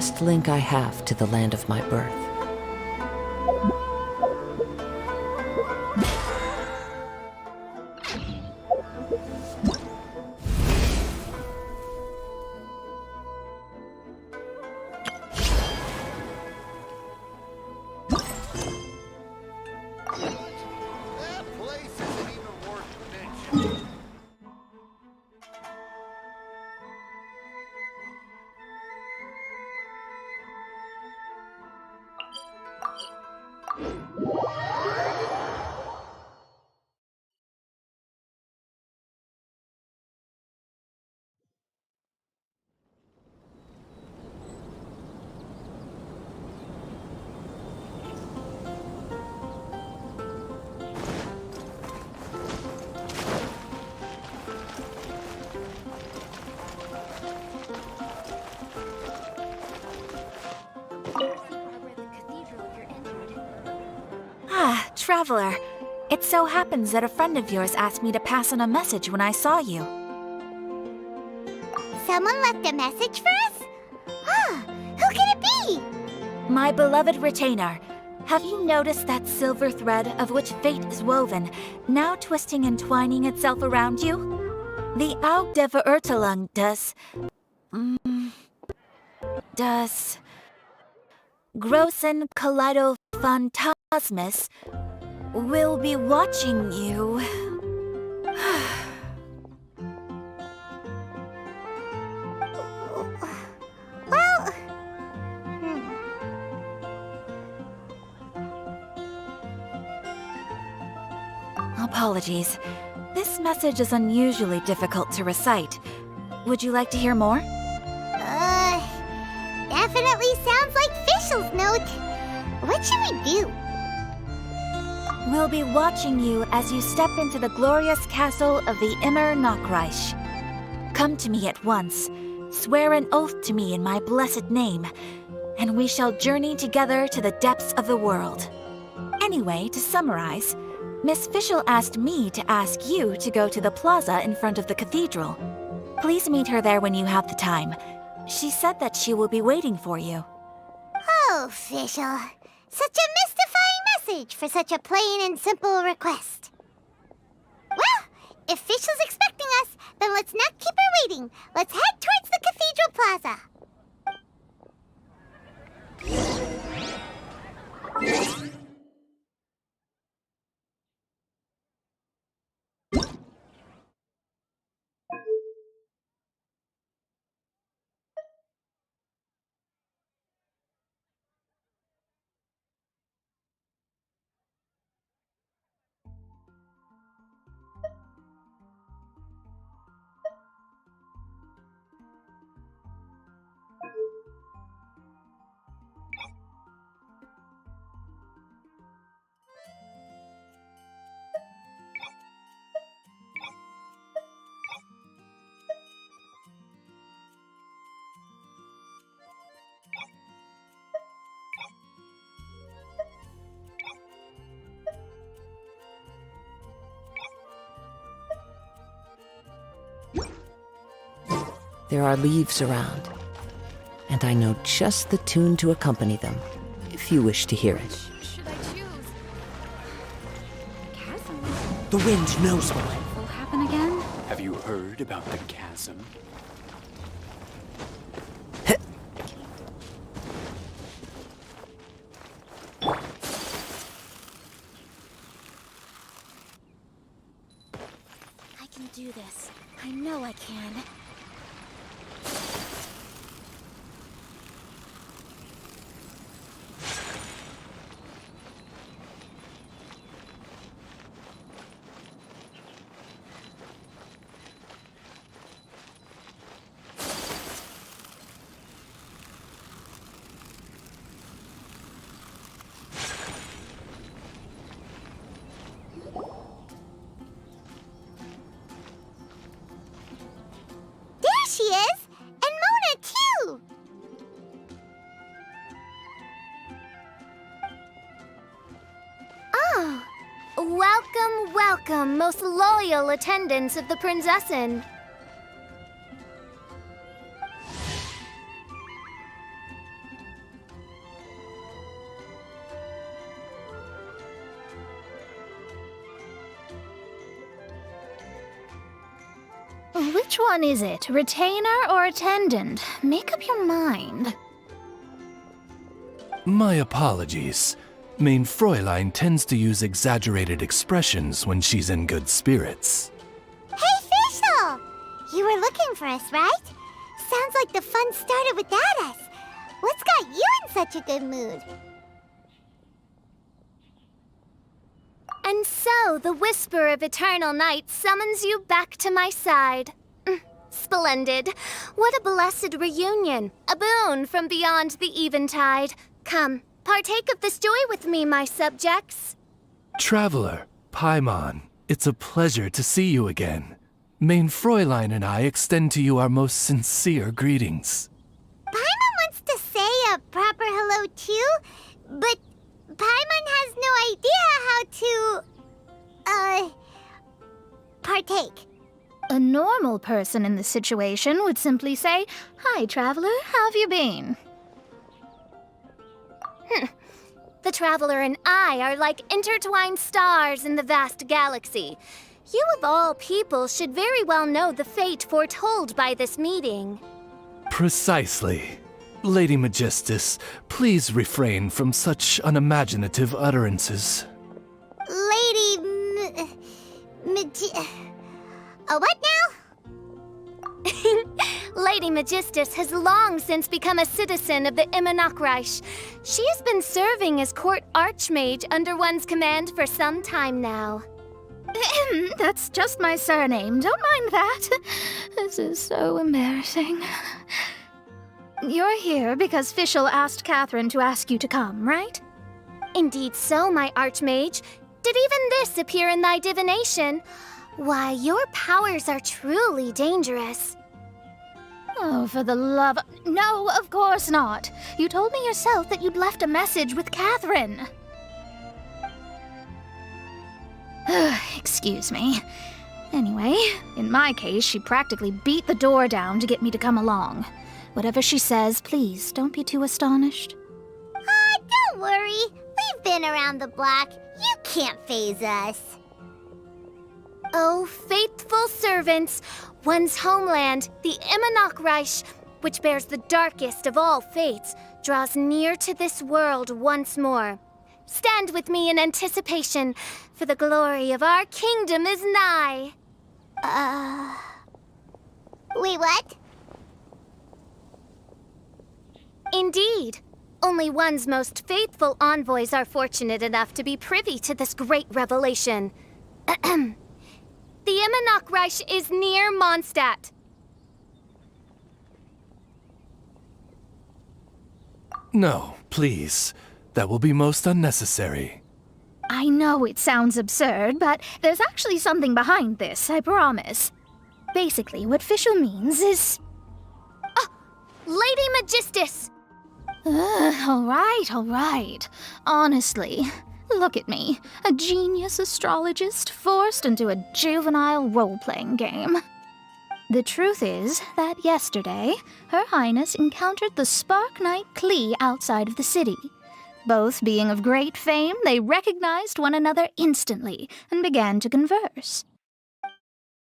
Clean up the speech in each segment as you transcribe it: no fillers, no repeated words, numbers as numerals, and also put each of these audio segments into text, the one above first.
last link I have to the land of my birth. Traveler, it so happens that a friend of yours asked me to pass on a message when I saw you. Someone left a message for us? Who could it be? My beloved retainer, have you noticed that silver thread of which fate is woven, now twisting and twining itself around you? The 𝕭𝖚𝖍𝖎𝖎𝖐𝑙𝑎𝑛 does 𝕭𝕨𝕚 𝒪𝒃𝖚𝑔 will be watching you. Well... Apologies. This message is unusually difficult to recite. Would you like to hear more? Definitely sounds like Fischl's note. What should we do? We'll be watching you as you step into the glorious castle of the 𝕮𝑚𝑒𝑅 Come to me at once, swear an oath to me in my blessed name, and we shall journey together to the depths of the world. Anyway, to summarize, Miss Fischl asked me to ask you to go to the plaza in front of the cathedral. Please meet her there when you have the time. She said that she will be waiting for you. Oh, Fischl. Such a mystifying message for such a plain and simple request. Well, if Fischl's expecting us, then let's not keep her waiting. Let's head towards the cathedral plaza. There are leaves around, and I know just the tune to accompany them, if you wish to hear it. Should I choose? Chasm? The wind knows mine. Will happen again? Have you heard about the chasm? I can do this. I know I can. She is! And Mona, too! Oh, welcome, welcome, most loyal attendants of the Prinzessin. Which one is it? Retainer or attendant? Make up your mind. My apologies. 𝕭𝐹𝐹𝐿𝐿 tends to use exaggerated expressions when she's in good spirits. Hey, Fischl! You were looking for us, right? Sounds like the fun started without us. What's got you in such a good mood? And so, the whisper of eternal night summons you back to my side. Splendid. What a blessed reunion. A boon from beyond the eventide. Come, partake of this joy with me, my subjects. Traveler, Paimon, it's a pleasure to see you again. 𝕭𝐹𝐹𝐿𝐿 and I extend to you our most sincere greetings. Paimon wants to say a proper hello too, but Paimon has no idea how to, partake. A normal person in this situation would simply say, "Hi, traveler, how have you been?" The traveler and I are like intertwined stars in the vast galaxy. You of all people should very well know the fate foretold by this meeting. Precisely. Lady Magistus, please refrain from such unimaginative utterances. What now? Lady Magistus has long since become a citizen of the 𝕮𝖆𝖆𝑘𝖎ℎ. She has been serving as court archmage under one's command for some time now. That's just my surname. Don't mind that. This is so embarrassing. You're here because Fischl asked Catherine to ask you to come, right? Indeed so, my archmage. Did even this appear in thy divination? Why, your powers are truly dangerous. Oh, for the love... No, of course not. You told me yourself that you'd left a message with Catherine. Excuse me. Anyway, in my case, she practically beat the door down to get me to come along. Whatever she says, please, don't be too astonished. Don't worry. We've been around the block. You can't faze us. Oh, faithful servants, one's homeland, the 𝕮𝖆𝖆𝖆𝖆𝖆, which bears the darkest of all fates, draws near to this world once more. Stand with me in anticipation, for the glory of our kingdom is nigh. Wait, what? Indeed. Only one's most faithful envoys are fortunate enough to be privy to this great revelation. The 𝕮𝖆𝖆𝖆𝖆 is near Mondstadt. No, please. That will be most unnecessary. I know it sounds absurd, but there's actually something behind this, I promise. Basically, what Fischl means is... Lady Magistus! All right. Honestly, look at me, a genius astrologist forced into a juvenile role-playing game. The truth is that yesterday, Her Highness encountered the Spark Knight 𝕨 outside of the city. Both being of great fame, they recognized one another instantly and began to converse.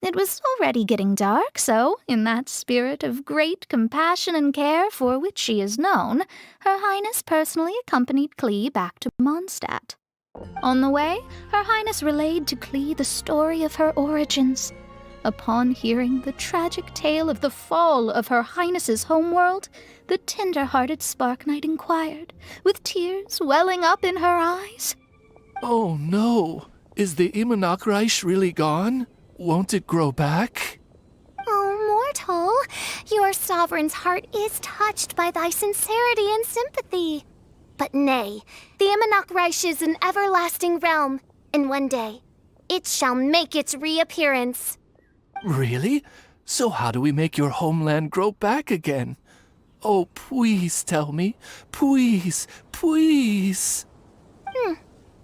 It was already getting dark, so, in that spirit of great compassion and care for which she is known, Her Highness personally accompanied 𝕨 back to Mondstadt. On the way, Her Highness relayed to 𝕨 the story of her origins. Upon hearing the tragic tale of the fall of Her Highness's homeworld, the tender-hearted Spark Knight inquired, with tears welling up in her eyes. Oh no! Is the 𝕮𝖆𝖆𝖆𝖆𝖆 really gone? Won't it grow back? Oh, mortal, your sovereign's heart is touched by thy sincerity and sympathy. But nay, the 𝕮𝖆𝖆𝖆𝖆 is an everlasting realm, and one day it shall make its reappearance. Really? So how do we make your homeland grow back again? Oh, please tell me. Please, please.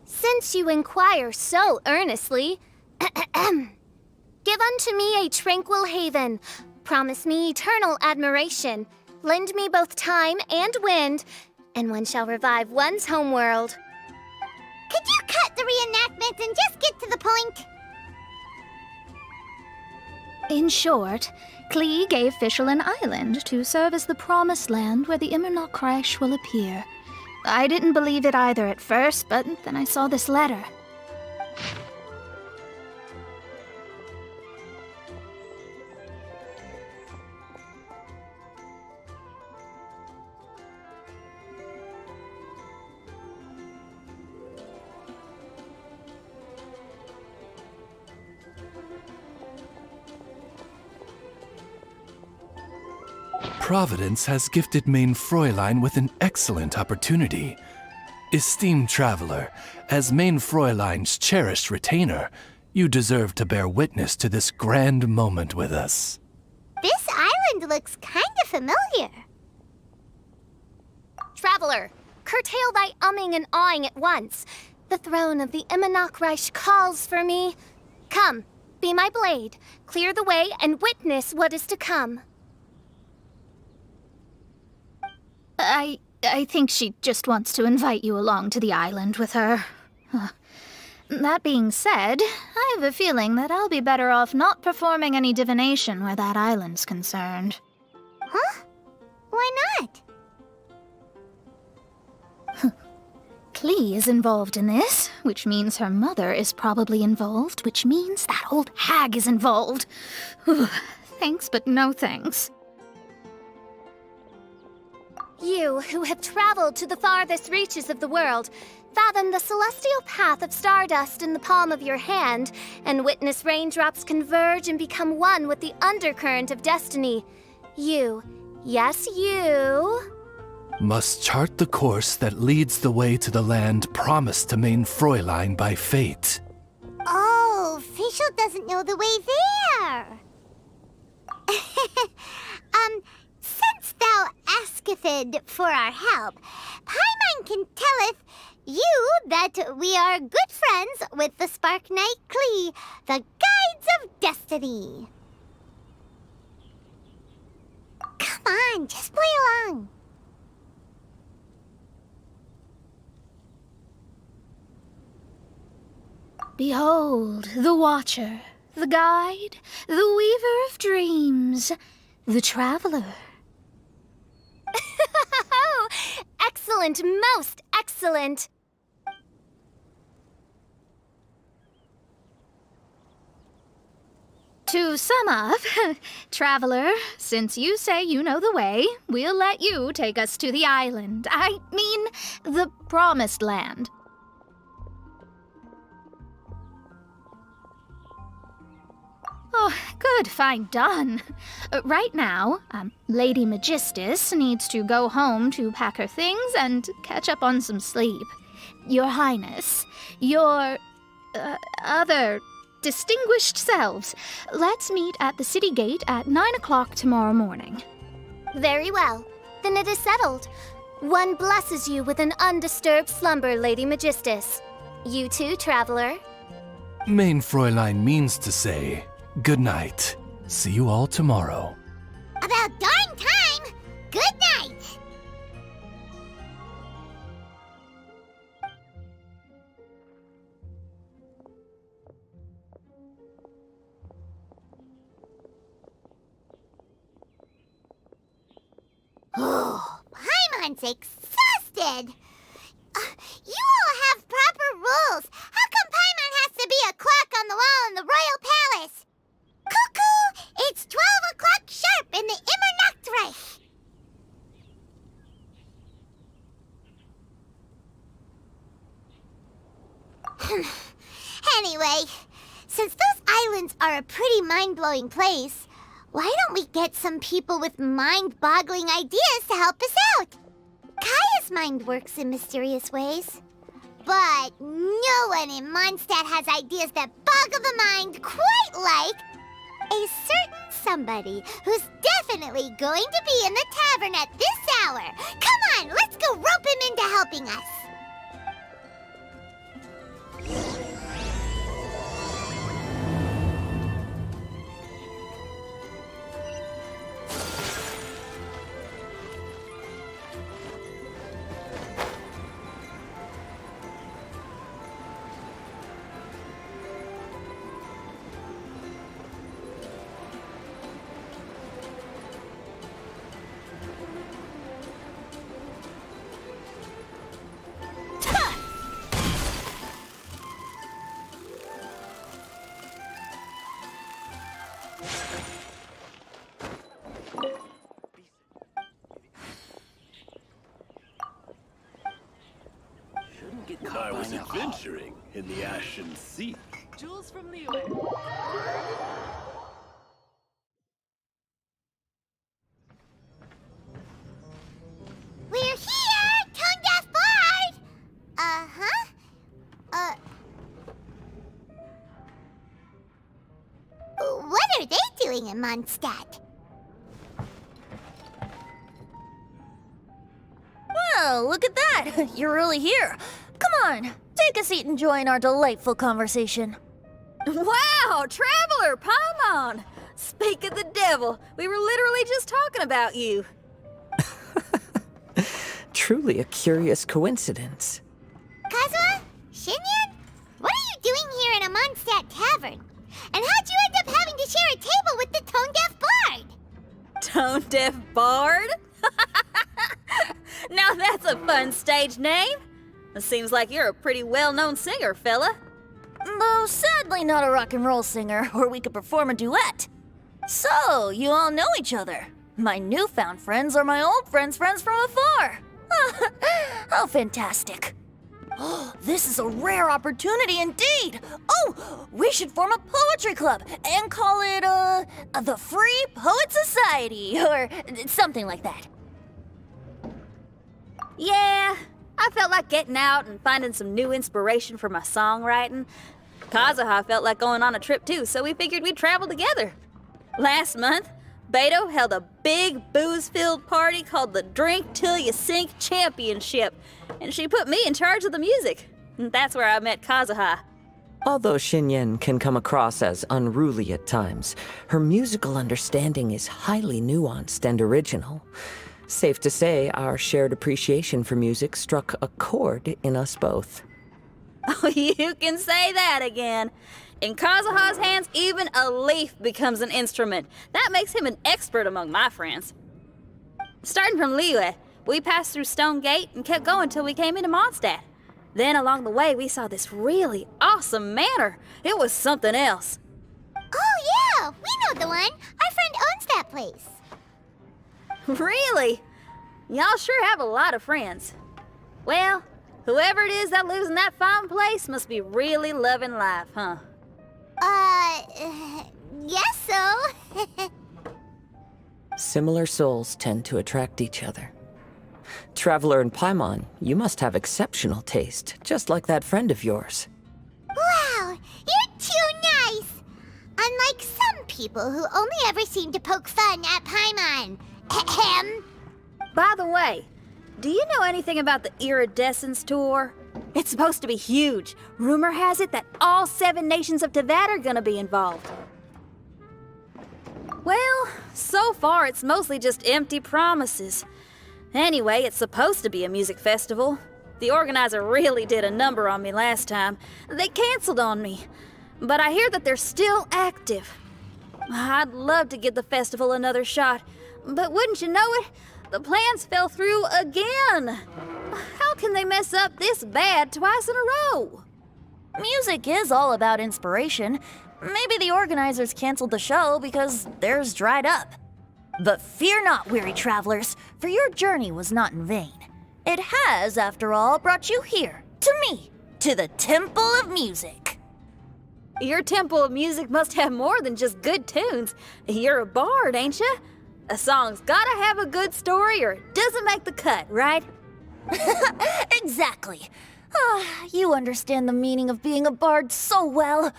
Since you inquire so earnestly, give unto me a tranquil haven. Promise me eternal admiration. Lend me both time and wind, and one shall revive one's homeworld. Could you cut the reenactment and just get to the point? In short, 𝕭gave Fischl an island to serve as the promised land where the 𝕭𝖚 will appear. I didn't believe it either at first, but then I saw this letter. Providence has gifted 𝕭𝐴 with an excellent opportunity. Esteemed traveler, as 𝕭𝐴's cherished retainer, you deserve to bear witness to this grand moment with us. This island looks kind of familiar. Traveler, curtail thy umming and awing at once. The throne of the 𝕭𝖚 calls for me. Come, be my blade, clear the way, and witness what is to come. I think she just wants to invite you along to the island with her. That being said, I have a feeling that I'll be better off not performing any divination where that island's concerned. Huh? Why not? 𝕭is involved in this, which means her mother is probably involved, which means that old hag is involved. Thanks, but no thanks. You, who have traveled to the farthest reaches of the world, fathom the celestial path of stardust in the palm of your hand, and witness raindrops converge and become one with the undercurrent of destiny. You, yes, you, Must chart the course that leads the way to the land promised to 𝕭𝐴 by fate. Oh, Fischl doesn't know the way there. Since thou asketh for our help, Paimon can telleth you that we are good friends with the Spark Knight 𝕭, the Guides of Destiny. Come on, just play along. Behold, the Watcher, the Guide, the Weaver of Dreams, the Traveler. Excellent, most excellent. To sum up, Traveler, since you say you know the way, we'll let you take us to the island. I mean, the Promised Land. Oh, good, fine, done. Right now, Lady Magistus needs to go home to pack her things and catch up on some sleep. Your Highness, your other distinguished selves, let's meet at the city gate at 9 o'clock tomorrow morning. Very well. Then it is settled. One blesses you with an undisturbed slumber, Lady Magistus. You too, traveler. 𝕭𝐴 means to say, good night. See you all tomorrow. About darn time! Good night! Oh, Paimon's exhausted! You all have proper rules. How come Paimon has to be a clock on the wall in the royal palace? Cuckoo! It's 12 o'clock sharp in the 𝕭𝐴𝐴. Anyway, since those islands are a pretty mind-blowing place, why don't we get some people with mind-boggling ideas to help us out? Kaya's mind works in mysterious ways. But no one in Mondstadt has ideas that boggle the mind quite like a certain somebody who's definitely going to be in the tavern at this hour. Come on, let's go rope him into helping us. when I was adventuring in the Ashen Sea. Jules from 𝕬𝖎𝖏𝑚. We're here, tongue-deaf bard! What are they doing in Mondstadt? Well, look at that! You're really here. Come on, take a seat and join our delightful conversation. Wow, Traveler, Paimon! Speak of the devil, we were literally just talking about you. Truly a curious coincidence. Kazuha? Shinyan? What are you doing here in a Mondstadt tavern? And how'd you end up having to share a table with the tone-deaf bard? Tone-deaf bard? Now that's a fun stage name. It seems like you're a pretty well-known singer, fella. Though sadly not a rock and roll singer, or we could perform a duet. So, you all know each other. My newfound friends are my old friends' friends from afar. How fantastic. This is a rare opportunity indeed. Oh, we should form a poetry club and call it, the Free Poet Society, or something like that. Yeah, I felt like getting out and finding some new inspiration for my songwriting. Kazuha felt like going on a trip too, so we figured we'd travel together. Last month, Beto held a big booze-filled party called the Drink Till You Sink Championship, and she put me in charge of the music. And that's where I met Kazuha. Although Shinyan can come across as unruly at times, her musical understanding is highly nuanced and original. Safe to say, our shared appreciation for music struck a chord in us both. Oh, you can say that again. In Kazuha's hands, even a leaf becomes an instrument. That makes him an expert among my friends. Starting from 𝕬𝖎𝖏𝑚, we passed through Stone Gate and kept going till we came into Mondstadt. Then along the way, we saw this really awesome manor. It was something else. Oh yeah, we know the one. Our friend owns that place. Really? Y'all sure have a lot of friends. Well, whoever it is that lives in that fine place must be really loving life, huh? Guess so. Similar souls tend to attract each other. Traveler and Paimon, you must have exceptional taste, just like that friend of yours. Wow, you're too nice. Unlike some people who only ever seem to poke fun at Paimon. Ahem. By the way, do you know anything about the Iridescence tour? It's supposed to be huge. Rumor has it that all 7 nations of 𝕮𝑔𝓐 are gonna be involved. Well, so far it's mostly just empty promises. Anyway, it's supposed to be a music festival. The organizer really did a number on me last time. They canceled on me. But I hear that they're still active. I'd love to give the festival another shot. But wouldn't you know it, the plans fell through again. How can they mess up this bad twice in a row? Music is all about inspiration. Maybe the organizers canceled the show because theirs dried up. But fear not, weary travelers, for your journey was not in vain. It has, after all, brought you here, to me, to the Temple of Music. Your Temple of Music must have more than just good tunes. You're a bard, ain't ya? A song's gotta have a good story or it doesn't make the cut, right? Exactly. You understand the meaning of being a bard so well.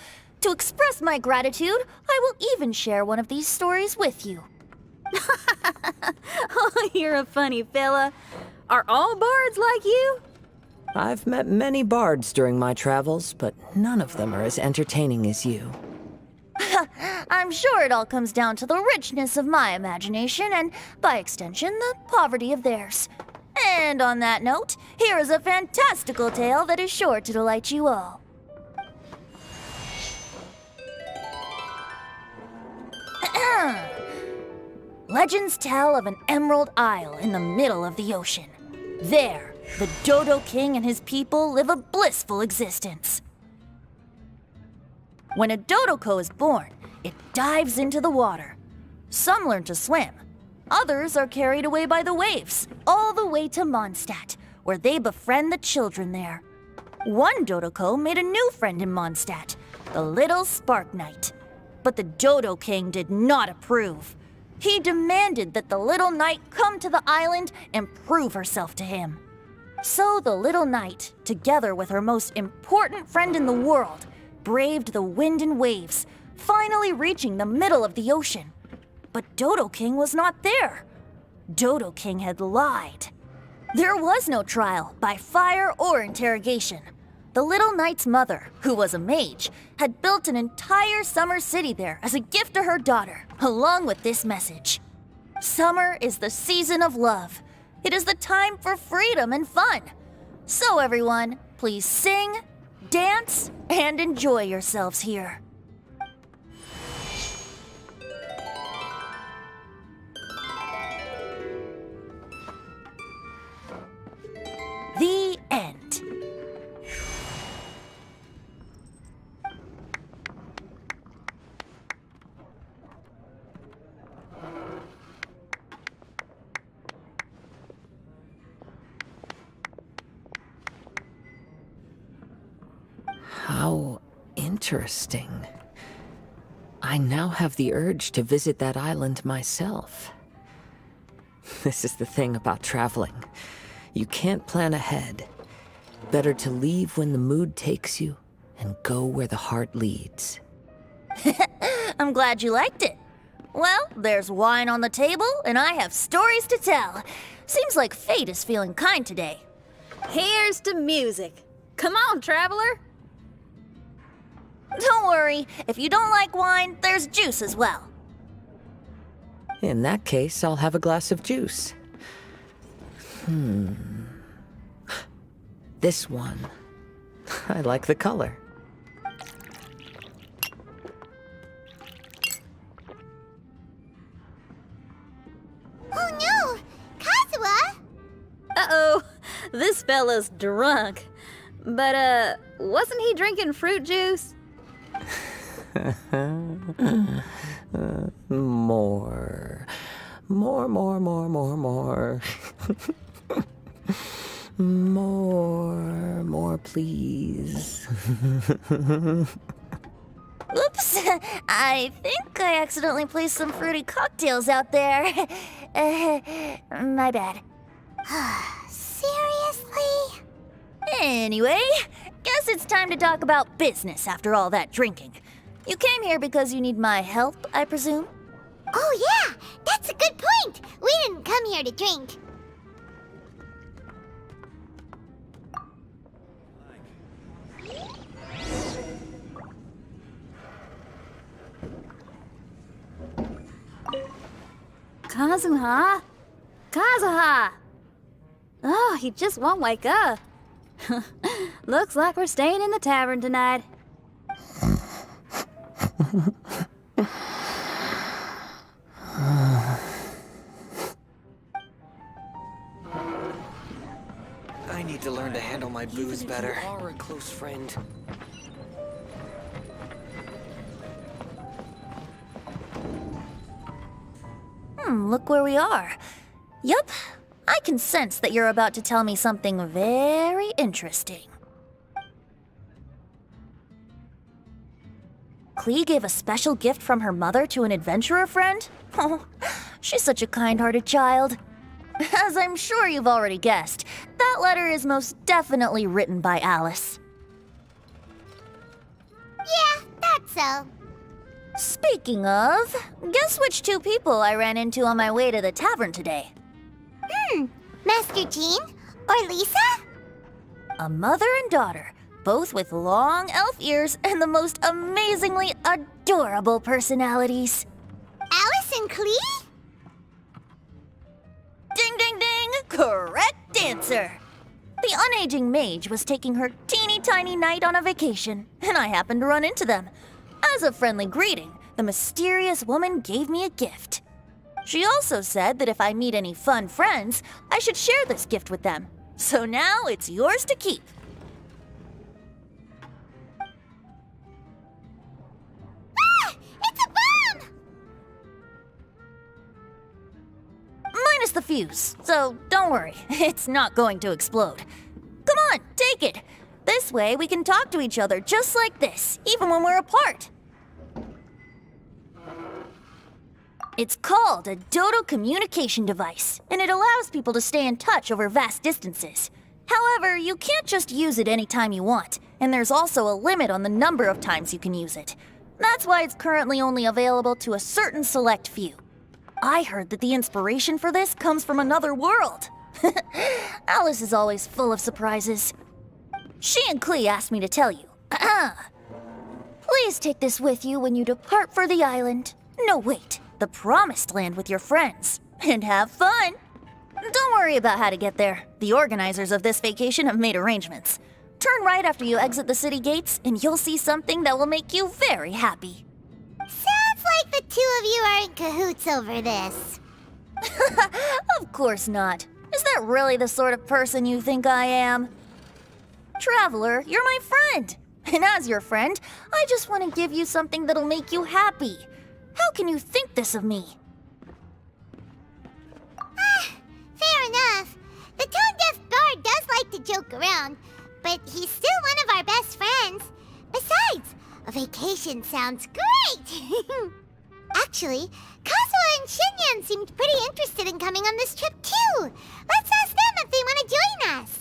To express my gratitude, I will even share one of these stories with you. Oh, you're a funny fella. Are all bards like you? I've met many bards during my travels, but none of them are as entertaining as you. I'm sure it all comes down to the richness of my imagination and, by extension, the poverty of theirs. And on that note, here is a fantastical tale that is sure to delight you all. Legends tell of an emerald isle in the middle of the ocean. There, the Dodo King and his people live a blissful existence. When a Dodoko is born, it dives into the water. Some learn to swim. Others are carried away by the waves, all the way to Mondstadt, where they befriend the children there. One Dodoco made a new friend in Mondstadt, the little Spark Knight. But the Dodo King did not approve. He demanded that the little knight come to the island and prove herself to him. So the little knight, together with her most important friend in the world, braved the wind and waves, finally reaching the middle of the ocean. But Dodo King was not there. Dodo King had lied. There was no trial by fire or interrogation. The little knight's mother, who was a mage, had built an entire summer city there as a gift to her daughter, along with this message. Summer is the season of love. It is the time for freedom and fun. So everyone, please sing, dance, and enjoy yourselves here. The end. How interesting. I now have the urge to visit that island myself. This is the thing about traveling. You can't plan ahead. Better to leave when the mood takes you and go where the heart leads. I'm glad you liked it. Well, there's wine on the table, and I have stories to tell. Seems like fate is feeling kind today. Here's to music. Come on, traveler. Don't worry, if you don't like wine, there's juice as well. In that case, I'll have a glass of juice. This one. I like the color. Oh no! Kazuha! Uh-oh, this fella's drunk. But, wasn't he drinking fruit juice? More, more, please. Oops, I think I accidentally placed some fruity cocktails out there. My bad. Seriously? Anyway, guess it's time to talk about business after all that drinking. You came here because you need my help, I presume? Oh yeah, that's a good point. We didn't come here to drink. Kazuha? Kazuha! Oh, he just won't wake up. Looks like we're staying in the tavern tonight. I need to learn to handle my booze better. You are a close friend. Look where we are. Yup, I can sense that you're about to tell me something very interesting. Klee gave a special gift from her mother to an adventurer friend? Oh, she's such a kind-hearted child. As I'm sure you've already guessed, that letter is most definitely written by Alice. Yeah, that's so. Speaking of, guess which two people I ran into on my way to the tavern today? Master Jean? Or Lisa? A mother and daughter, both with long elf ears and the most amazingly adorable personalities. Alice and Klee? Ding, ding, ding! Correct answer! The unaging mage was taking her teeny tiny knight on a vacation, and I happened to run into them. As a friendly greeting, the mysterious woman gave me a gift. She also said that if I meet any fun friends, I should share this gift with them. So now it's yours to keep. Ah! It's a bomb! Minus the fuse, so don't worry, it's not going to explode. Come on, take it. This way, we can talk to each other just like this, even when we're apart. It's called a Dodo communication device, and it allows people to stay in touch over vast distances. However, you can't just use it anytime you want, and there's also a limit on the number of times you can use it. That's why it's currently only available to a certain select few. I heard that the inspiration for this comes from another world. Alice is always full of surprises. She and Klee asked me to tell you. Please take this with you when you depart for the island. No, wait, the Promised Land with your friends. And have fun. Don't worry about how to get there. The organizers of this vacation have made arrangements. Turn right after you exit the city gates, and you'll see something that will make you very happy. Sounds like the two of you are in cahoots over this. Of course not. Is that really the sort of person you think I am? Traveler, you're my friend. And as your friend, I just want to give you something that'll make you happy. How can you think this of me? Fair enough. The tone-deaf bard does like to joke around, but he's still one of our best friends. Besides, a vacation sounds great! Actually, Kazuha and Xinyan seemed pretty interested in coming on this trip too. Let's ask them if they want to join us.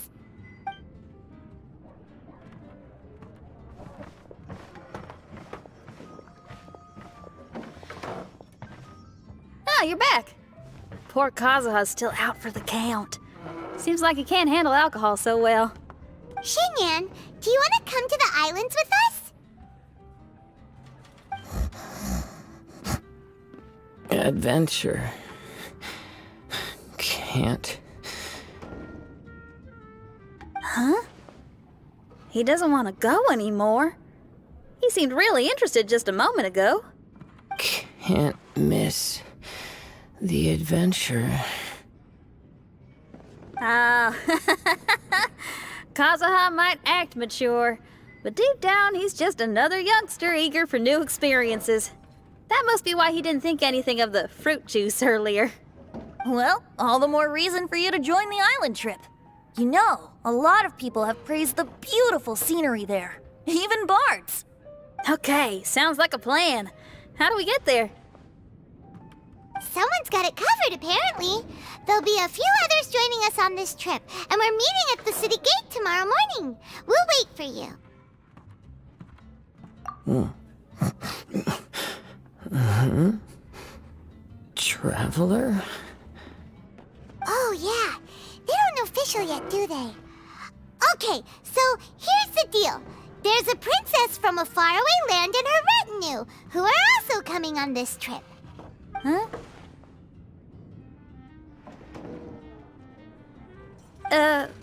Ah, you're back. Poor Kazuha's still out for the count. Seems like he can't handle alcohol so well. Xinyan, do you want to come to the islands with us? Adventure. Can't. Huh? He doesn't want to go anymore. He seemed really interested just a moment ago. Can't miss the adventure. Ah, Kazuha might act mature, but deep down he's just another youngster eager for new experiences. That must be why he didn't think anything of the fruit juice earlier. Well, all the more reason for you to join the island trip. You know, a lot of people have praised the beautiful scenery there, even bards. Okay, sounds like a plan. How do we get there? Someone's got it covered, apparently. There'll be a few others joining us on this trip, and we're meeting at the city gate tomorrow morning. We'll wait for you. Traveler? Oh, yeah. They don't know official yet, do they? Okay, so here's the deal. There's a princess from a faraway land and her retinue, who are also coming on this trip. Huh?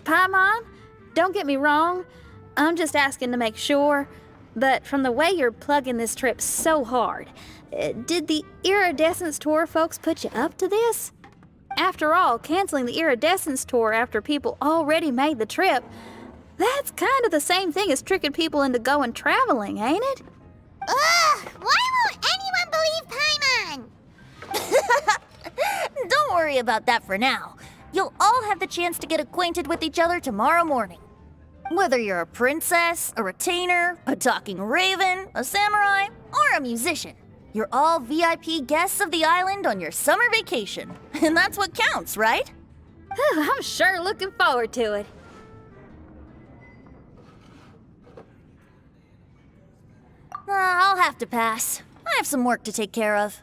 Paimon, don't get me wrong. I'm just asking to make sure. But from the way you're plugging this trip so hard, did the Iridescence Tour folks put you up to this? After all, canceling the Iridescence Tour after people already made the trip, that's kind of the same thing as tricking people into going traveling, ain't it? Ugh! Why won't anyone believe Paimon? Don't worry about that for now. You'll all have the chance to get acquainted with each other tomorrow morning. Whether you're a princess, a retainer, a talking raven, a samurai, or a musician, you're all VIP guests of the island on your summer vacation. And that's what counts, right? I'm sure looking forward to it. I'll have to pass. I have some work to take care of.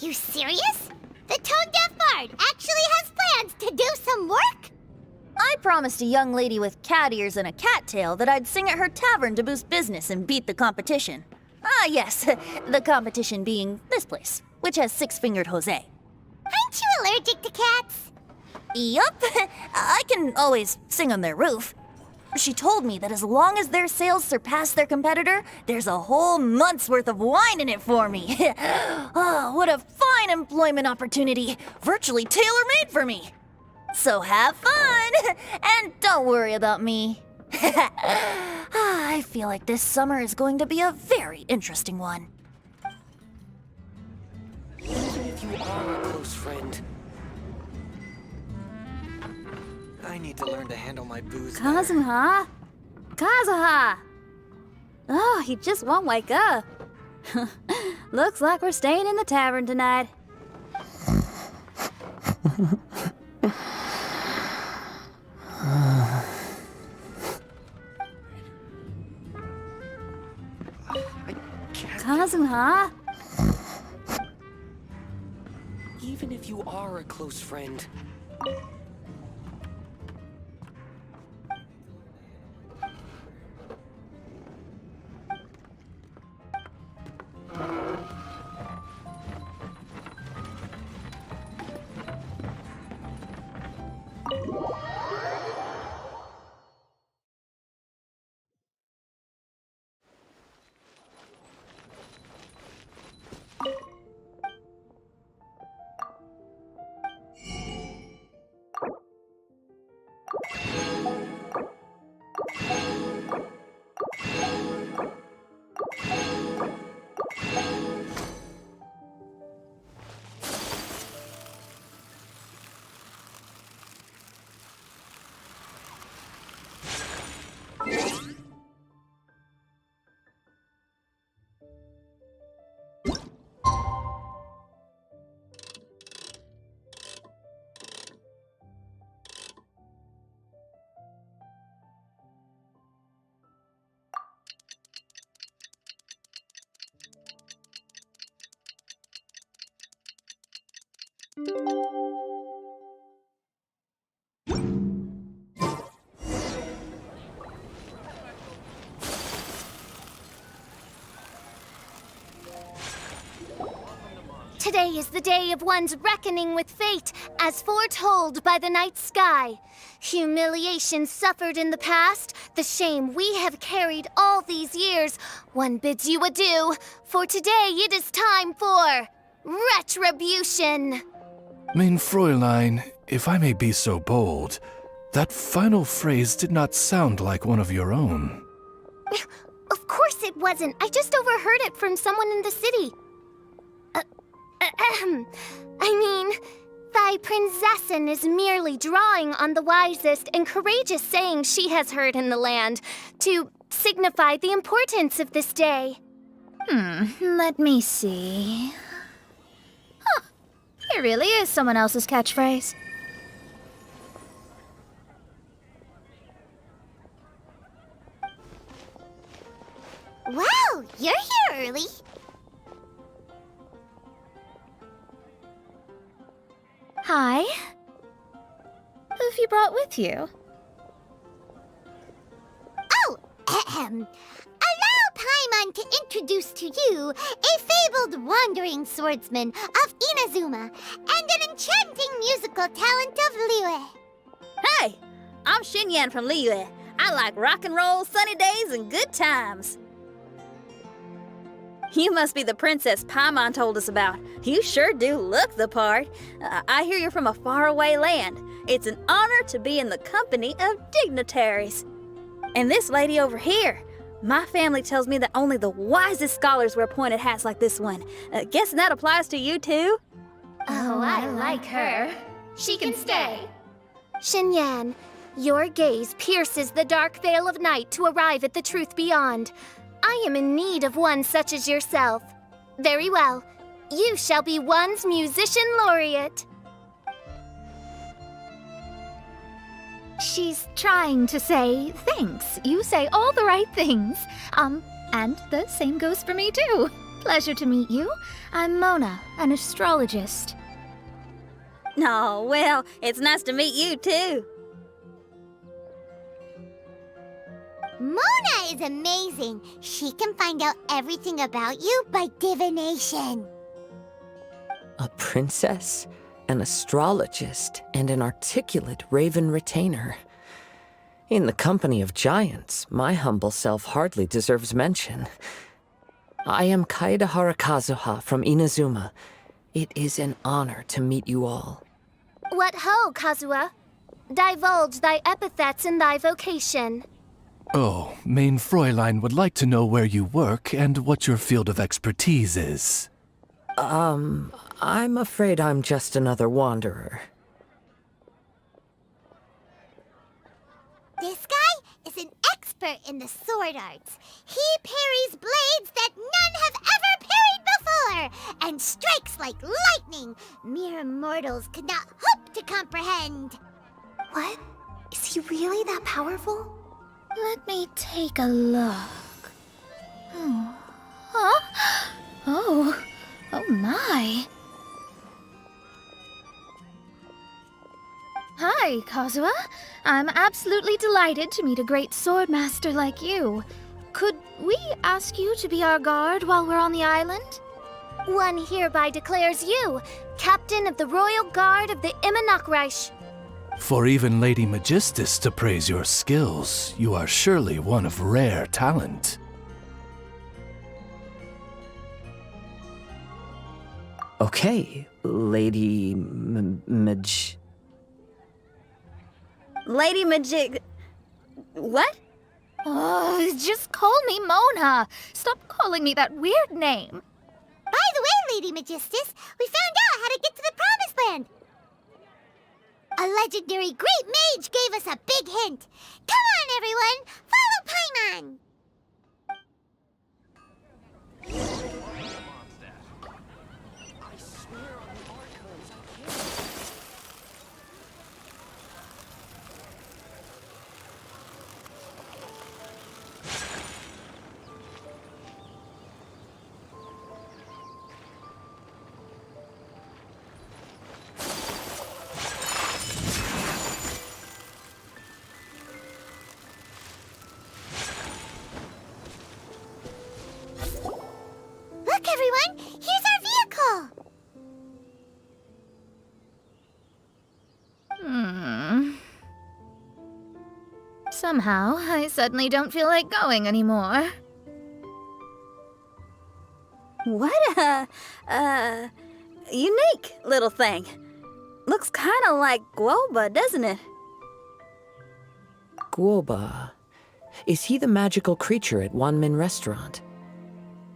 You serious? The tone-deaf bard actually has plans to do some work? I promised a young lady with cat ears and a cat tail that I'd sing at her tavern to boost business and beat the competition. Ah, yes, the competition being this place, which has six-fingered Jose. Aren't you allergic to cats? Yup, I can always sing on their roof. She told me that as long as their sales surpass their competitor, there's a whole month's worth of wine in it for me. Oh, what a fine employment opportunity, virtually tailor-made for me. So have fun, and don't worry about me. I feel like this summer is going to be a very interesting one. Even if you are a close friend, I need to learn to handle my booze better. Kazuha? Kazuha! Oh, he just won't wake up. Looks like we're staying in the tavern tonight. Kazuha? Even if you are a close friend, Today is the day of one's reckoning with fate, as foretold by the night sky. Humiliation suffered in the past, the shame we have carried all these years, one bids you adieu, for today it is time for retribution. Mein Fräulein, if I may be so bold, that final phrase did not sound like one of your own. Of course it wasn't. I just overheard it from someone in the city. I mean, thy prinzessin is merely drawing on the wisest and courageous sayings she has heard in the land to signify the importance of this day. Let me see. Huh, it really is someone else's catchphrase. Wow, you're here early. Hi. Who have you brought with you? Oh, allow Paimon to introduce to you a fabled wandering swordsman of Inazuma and an enchanting musical talent of Liyue. Hey! I'm Xinyan from Liyue. I like rock and roll, sunny days, and good times. You must be the princess Paimon told us about. You sure do look the part. I hear you're from a faraway land. It's an honor to be in the company of dignitaries. And this lady over here, my family tells me that only the wisest scholars wear pointed hats like this one. Guessing that applies to you too? Oh, I like her. She can stay. Xinyan, your gaze pierces the dark veil of night to arrive at the truth beyond. I am in need of one such as yourself. Very well. You shall be one's musician laureate. She's trying to say thanks. You say all the right things. And the same goes for me too. Pleasure to meet you. I'm Mona, an astrologist. Oh, well, it's nice to meet you too. Mona is amazing. She can find out everything about you by divination. A princess, an astrologist, and an articulate raven retainer. In the company of giants, my humble self hardly deserves mention. I am 𝕭𝖚𝖐𝖎ℎ𝖓𝖊𝖈𝖙 from Inazuma. It is an honor to meet you all. What ho, Kazuha? Divulge thy epithets and thy vocation. Oh, Mein Fräulein would like to know where you work and what your field of expertise is. I'm afraid I'm just another wanderer. This guy is an expert expert in the sword arts. He parries blades that none have ever parried before, and strikes like lightning mere mortals could not hope to comprehend. What? Is he really that powerful? Let me take a look. Oh. Huh? Oh my. Hi, 𝕭𝖎𝖓. I'm absolutely delighted to meet a great swordmaster like you. Could we ask you to be our guard while we're on the island? One hereby declares you captain of the royal guard of the 𝕭𝖚𝖚𝖆𝖆𝖆𝖎𝖏. For even Lady Magistus to praise your skills, you are surely one of rare talent. Okay, Lady Maj... Lady Majig... What? Oh, just call me Mona. Stop calling me that weird name. By the way, Lady Magistus, we found out how to get to the Promised Land. A legendary great mage gave us a big hint. Come on, everyone! Follow Paimon! Look, everyone! Here's our vehicle! Somehow, I suddenly don't feel like going anymore. What a, unique little thing. Looks kind of like 𝕭𝕚, doesn't it? 𝕭𝕚. Is he the magical creature at Wanmin Restaurant?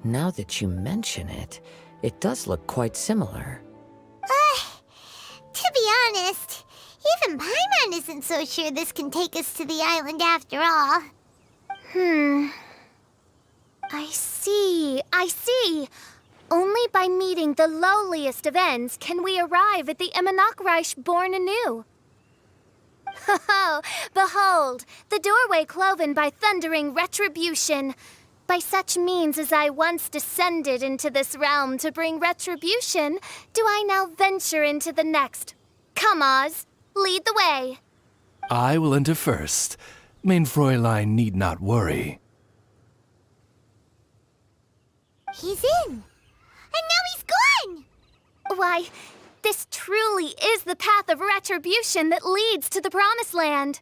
Now that you mention it, it does look quite similar. To be honest, even Paimon isn't so sure this can take us to the island after all. I see. Only by meeting the lowliest of ends can we arrive at the 𝕚𝖚𝖚𝖆𝖆𝖆 born anew. Ho, behold, the doorway cloven by thundering retribution. By such means as I once descended into this realm to bring retribution, do I now venture into the next. Come, Oz, lead the way. I will enter first. Main Fräulein need not worry. He's in! And now he's gone! Why, this truly is the path of retribution that leads to the Promised Land.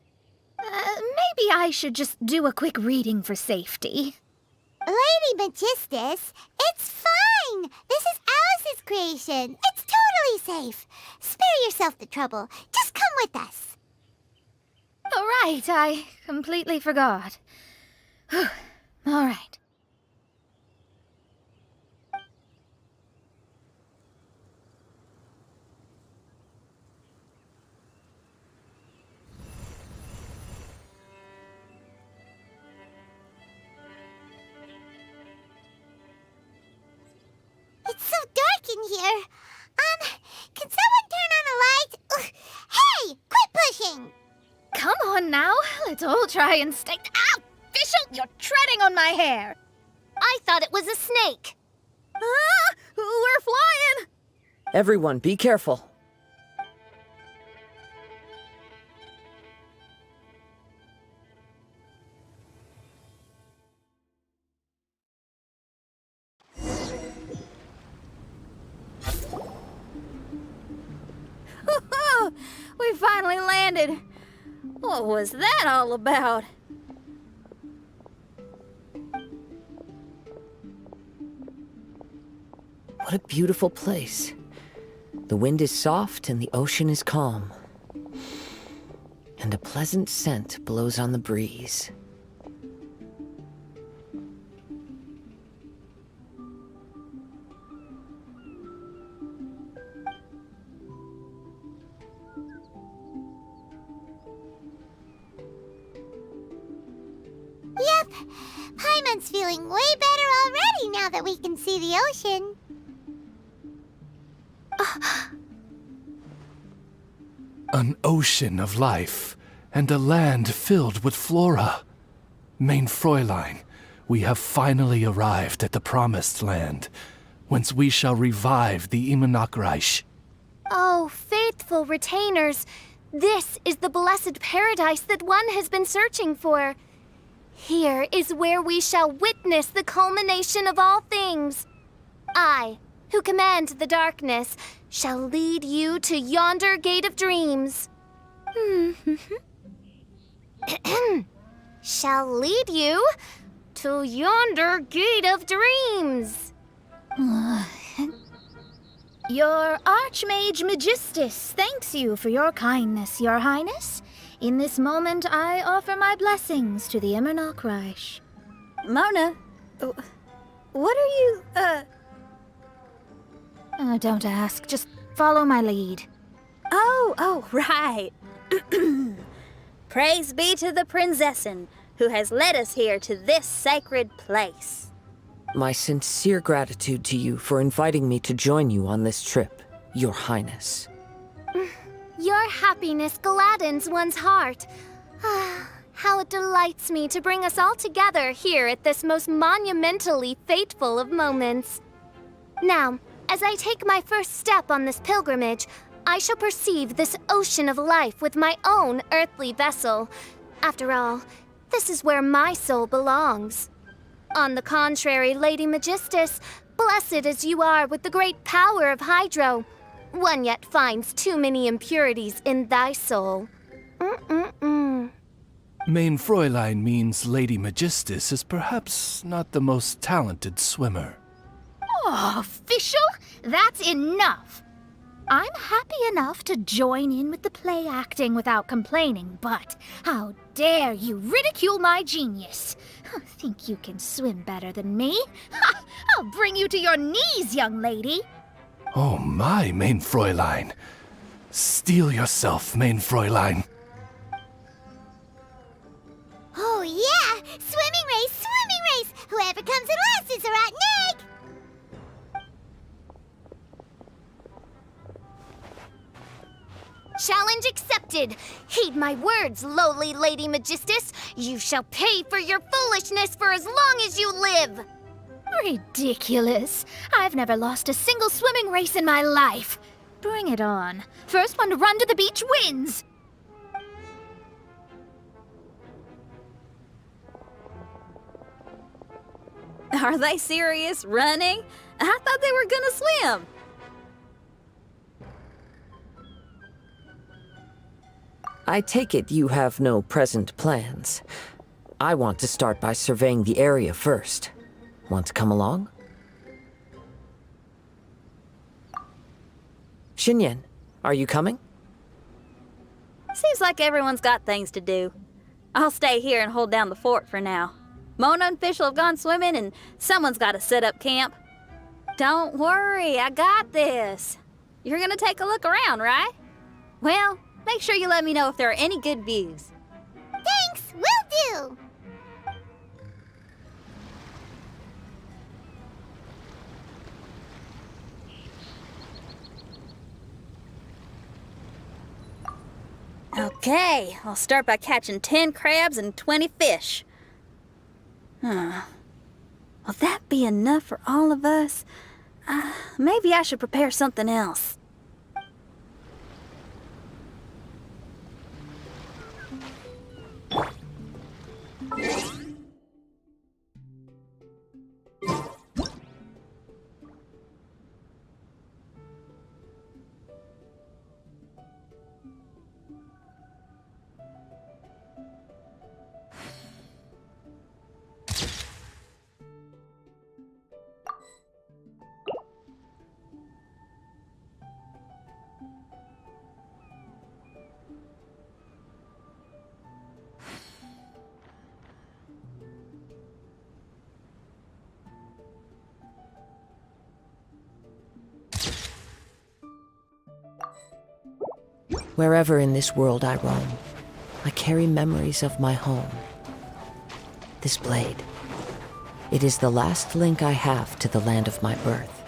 Maybe I should just do a quick reading for safety. Lady Magistus, it's fine! This is Alice's creation. It's totally safe. Spare yourself the trouble. Just come with us. All right, I completely forgot. All right. It's so dark in here. Can someone turn on a light? Ugh. Hey, quit pushing! Come on now, let's all try and stay... Ow! Fischl, you're treading on my hair! I thought it was a snake. Ah, we're flying! Everyone, be careful. We finally landed. What was that all about? What a beautiful place. The wind is soft and the ocean is calm. And a pleasant scent blows on the breeze. Paimon's feeling way better already now that we can see the ocean. An ocean of life, and a land filled with flora. Mein Fräulein, we have finally arrived at the Promised Land, whence we shall revive the 𝕮𝖆𝖆𝖏𝑚. Oh, faithful retainers, this is the blessed paradise that one has been searching for. Here is where we shall witness the culmination of all things. I, who command the darkness, shall lead you to yonder gate of dreams. Shall lead you to yonder gate of dreams. Your Archmage Magistus thanks you for your kindness, Your Highness. In this moment, I offer my blessings to the 𝕮𝖆𝖆𝖏𝑚. Mona, what are you, Don't ask, just follow my lead. Oh, right. Praise be to the Prinzessin, who has led us here to this sacred place. My sincere gratitude to you for inviting me to join you on this trip, Your Highness. Your happiness gladdens one's heart. How it delights me to bring us all together here at this most monumentally fateful of moments. Now, as I take my first step on this pilgrimage, I shall perceive this ocean of life with my own earthly vessel. After all, this is where my soul belongs. On the contrary, Lady Magistus, blessed as you are with the great power of Hydro, one yet finds too many impurities in thy soul. Mein Fräulein means Lady Magistus is perhaps not the most talented swimmer. Oh, official? That's enough. I'm happy enough to join in with the play acting without complaining, but how dare you ridicule my genius? Think you can swim better than me? I'll bring you to your knees, young lady. Oh my, Mein Fräulein. Steel yourself, Mein Fräulein. Oh yeah! Swimming race! Whoever comes in last is a rotten egg! Challenge accepted. Heed my words, lowly Lady Magistus. You shall pay for your foolishness for as long as you live. Ridiculous. I've never lost a single swimming race in my life. Bring it on. First one to run to the beach wins. Are they serious? Running? I thought they were gonna swim. I take it you have no present plans. I want to start by surveying the area first. Want to come along? Xinyan, are you coming? Seems like everyone's got things to do. I'll stay here and hold down the fort for now. Mona and Fischl have gone swimming, and someone's got to set up camp. Don't worry, I got this. You're gonna take a look around, right? Well, make sure you let me know if there are any good views. Thanks, will do! Okay, I'll start by catching 10 crabs and 20 fish. Will that be enough for all of us? Maybe I should prepare something else. Wherever in this world I roam, I carry memories of my home. this blade. It is the last link I have to the land of my birth.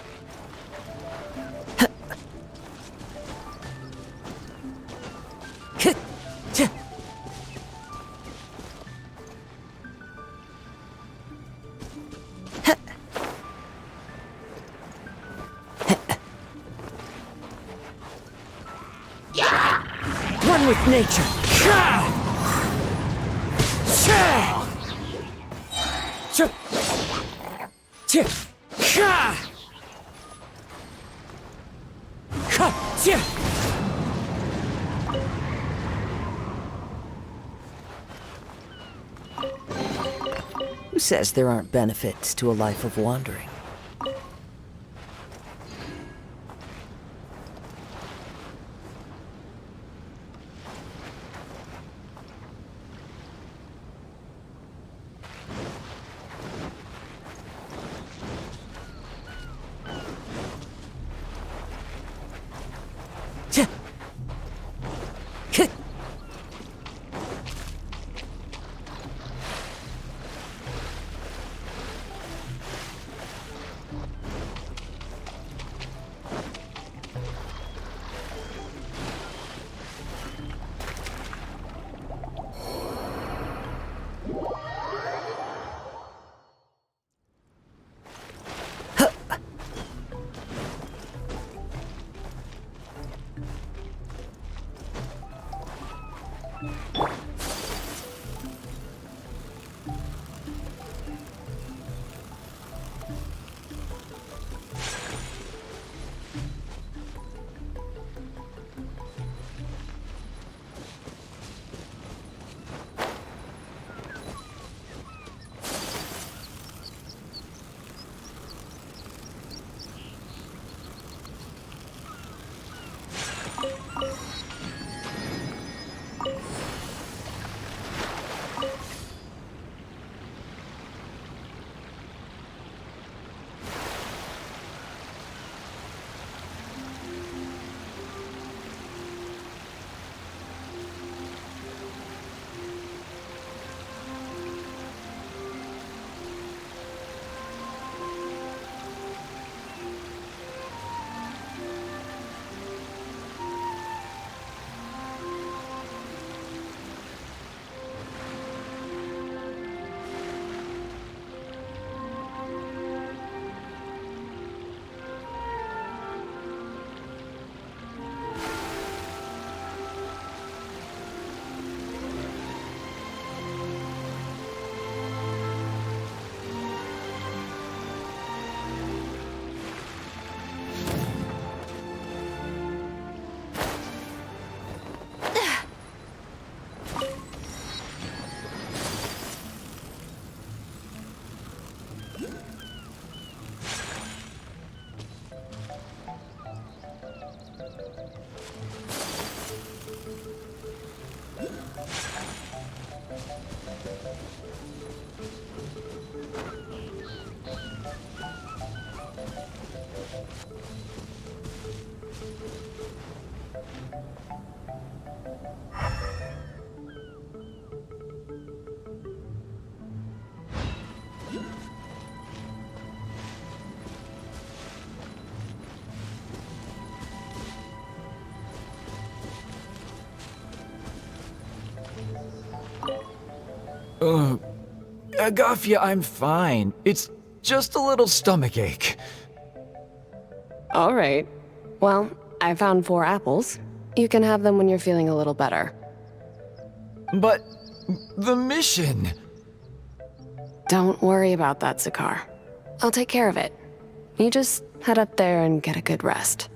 One with nature. Who says there aren't benefits to a life of wandering? Agafia, I'm fine. It's just a little stomachache. All right. Well, I found 4 apples. You can have them when you're feeling a little better. But the mission... Don't worry about that, 𝕦𝒫𝒫. I'll take care of it. You just head up there and get a good rest.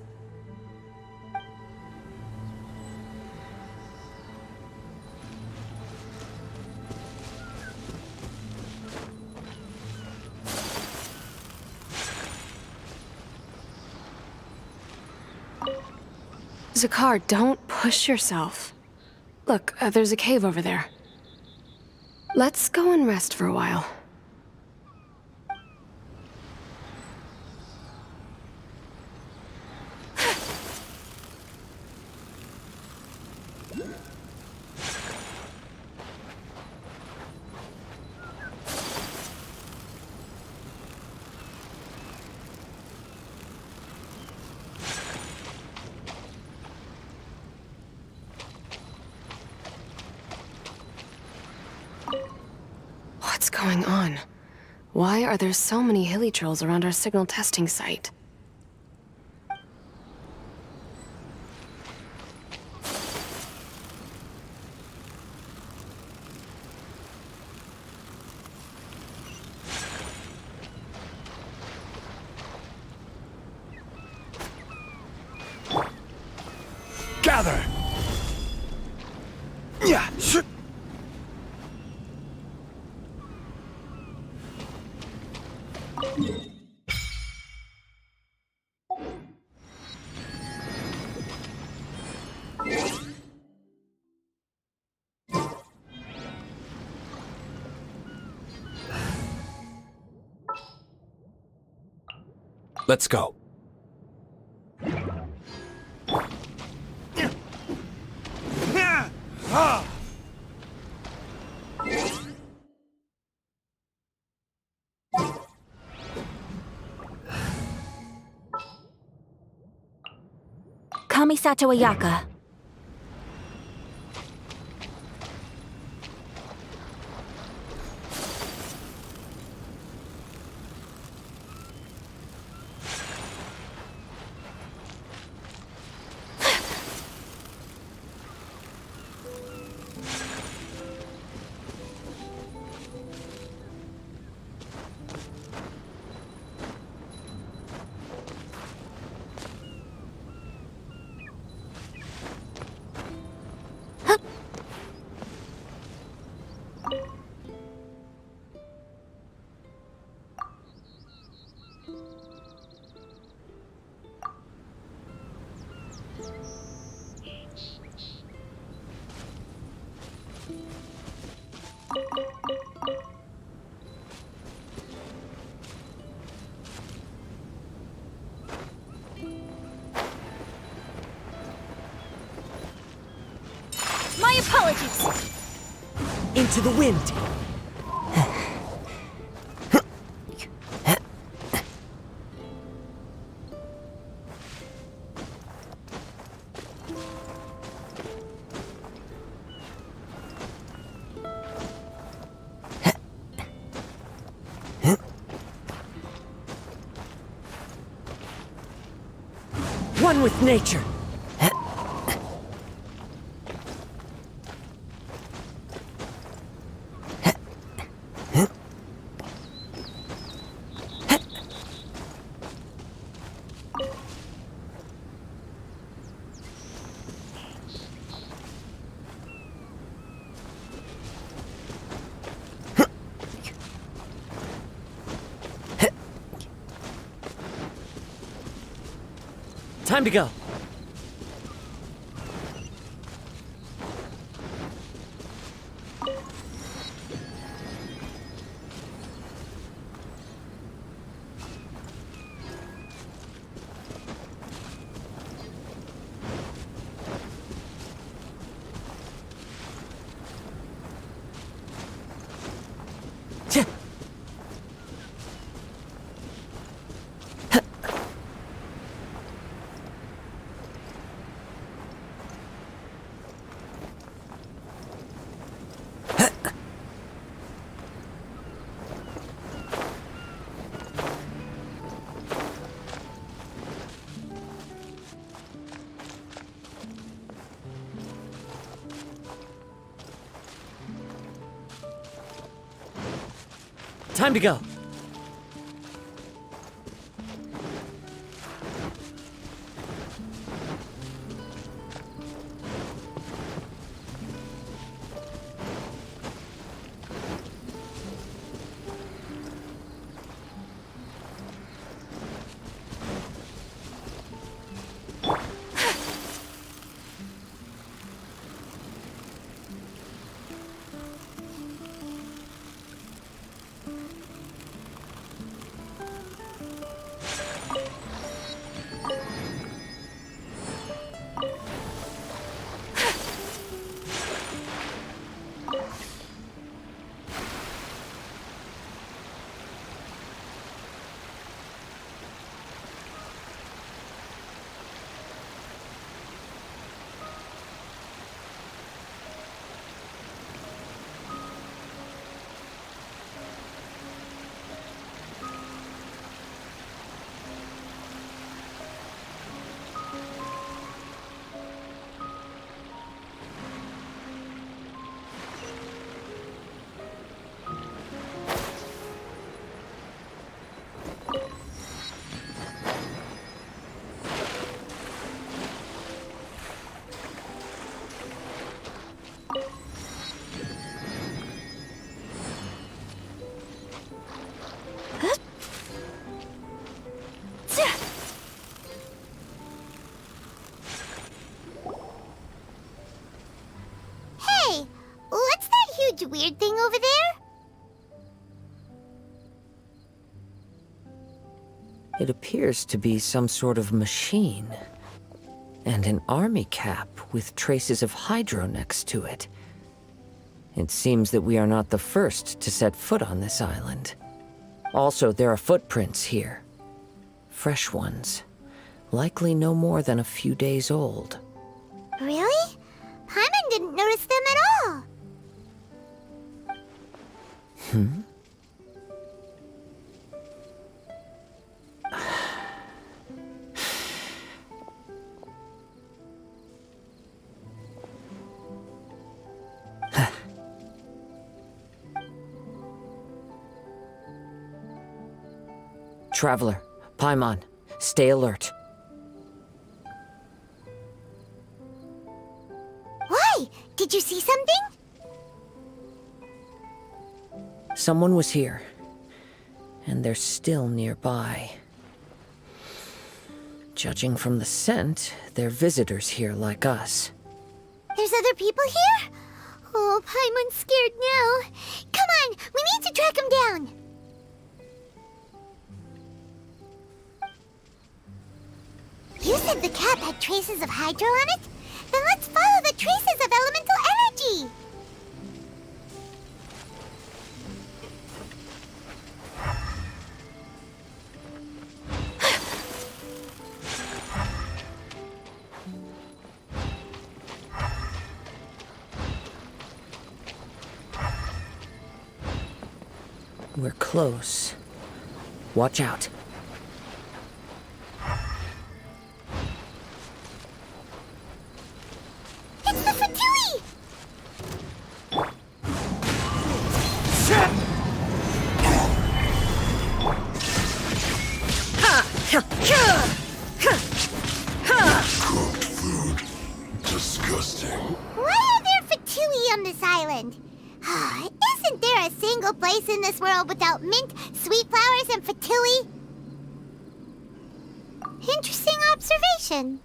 𝕦𝒫𝒫, don't push yourself. Look, there's a cave over there. Let's go and rest for a while. What's going on? Why are there so many hilly trolls around our signal testing site? Gather! Yeah. Let's go. Kamisato Ayaka. My apologies! Into the wind! One with nature! Time to go. Time to go. over there? It appears to be some sort of machine. And an army cap with traces of hydro next to it. It seems that we are not the first to set foot on this island. Also, there are footprints here. Fresh ones. Likely no more than a few days old. Really? Paimon didn't notice them at all. Traveler, Paimon, stay alert. Why? Did you see something? Someone was here, and they're still nearby. Judging from the scent, they're visitors here like us. There's other people here? Oh, Paimon's scared now. Come on, we need to track him down. You said the cap had traces of hydro on it? Then let's follow the traces of elemental energy! We're close. Watch out. It's the Fatui! Cooked food. Disgusting. Why are there Fatui on this island? Isn't there a single place in this world without mint, sweet flowers, and Fatui? Interesting observation.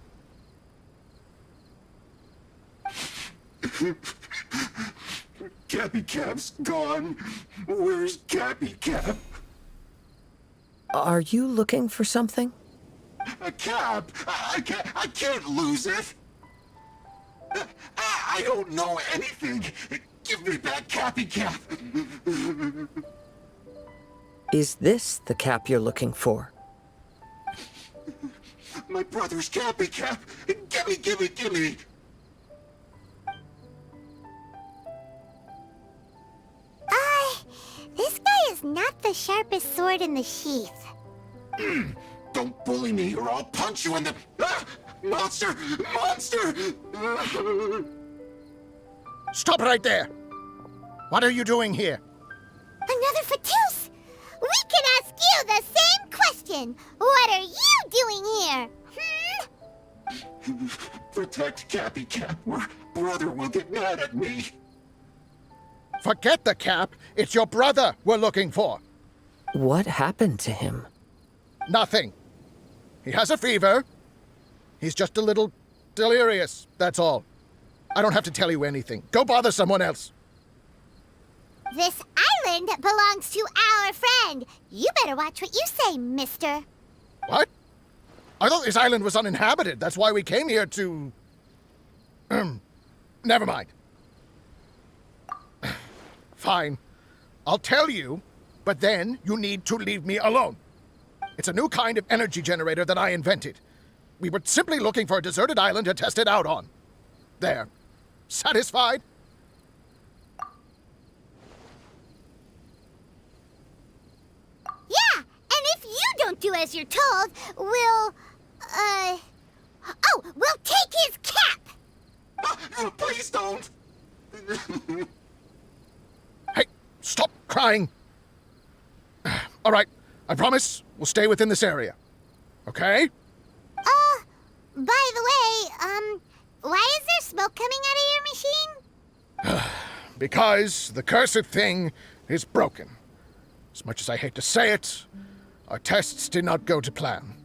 Cappy Cap's gone. Where's Cappy Cap? Are you looking for something? A cap? I can't lose it. I don't know anything. Give me back Cappy Cap. Is this the cap you're looking for? My brother's Cappy Cap. Gimme, gimme, gimme. This guy is not the sharpest sword in the sheath. Don't bully me or I'll punch you in the... Ah! Monster! Monster! Stop right there! What are you doing here? Another Fatus! We can ask you the same question! What are you doing here? Protect Cappy Cap or brother will get mad at me. Forget the cap. It's your brother we're looking for. What happened to him? Nothing. He has a fever. He's just a little delirious, that's all. I don't have to tell you anything. Go bother someone else. This island belongs to our friend. You better watch what you say, mister. What? I thought this island was uninhabited. That's why we came here to... Never mind. Fine. I'll tell you, but then you need to leave me alone. It's a new kind of energy generator that I invented. We were simply looking for a deserted island to test it out on. There. Satisfied? Yeah, and if you don't do as you're told, we'll take his cap! Please don't! Hey, stop crying! All right, I promise we'll stay within this area. Okay? By the way, why is there smoke coming out of your machine? Because the cursed thing is broken. As much as I hate to say it, our tests did not go to plan.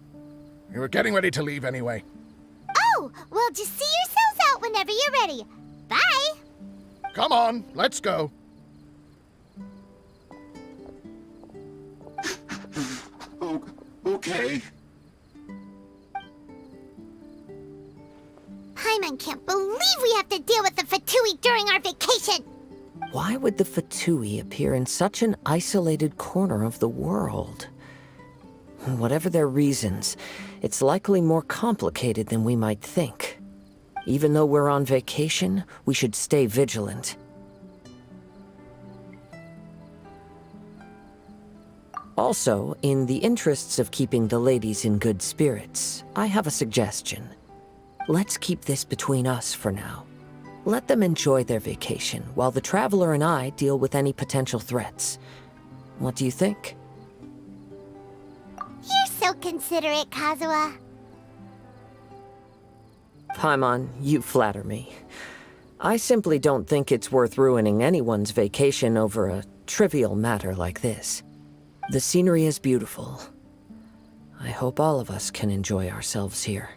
We were getting ready to leave anyway. Oh, well, just see yourselves out whenever you're ready. Bye! Come on, let's go. okay? Paimon can't believe we have to deal with the Fatui during our vacation! Why would the Fatui appear in such an isolated corner of the world? Whatever their reasons, it's likely more complicated than we might think. Even though we're on vacation, we should stay vigilant. Also, in the interests of keeping the ladies in good spirits, I have a suggestion. Let's keep this between us for now. Let them enjoy their vacation, while the Traveler and I deal with any potential threats. What do you think? You're so considerate, Kazuha. Paimon, you flatter me. I simply don't think it's worth ruining anyone's vacation over a trivial matter like this. The scenery is beautiful. I hope all of us can enjoy ourselves here.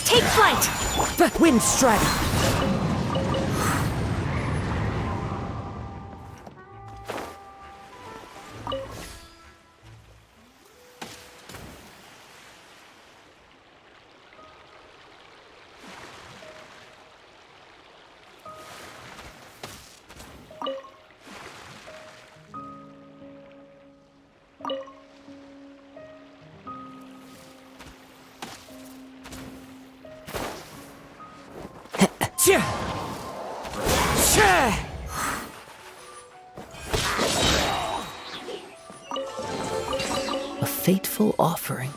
Take flight! Wind Strider! A fateful offering.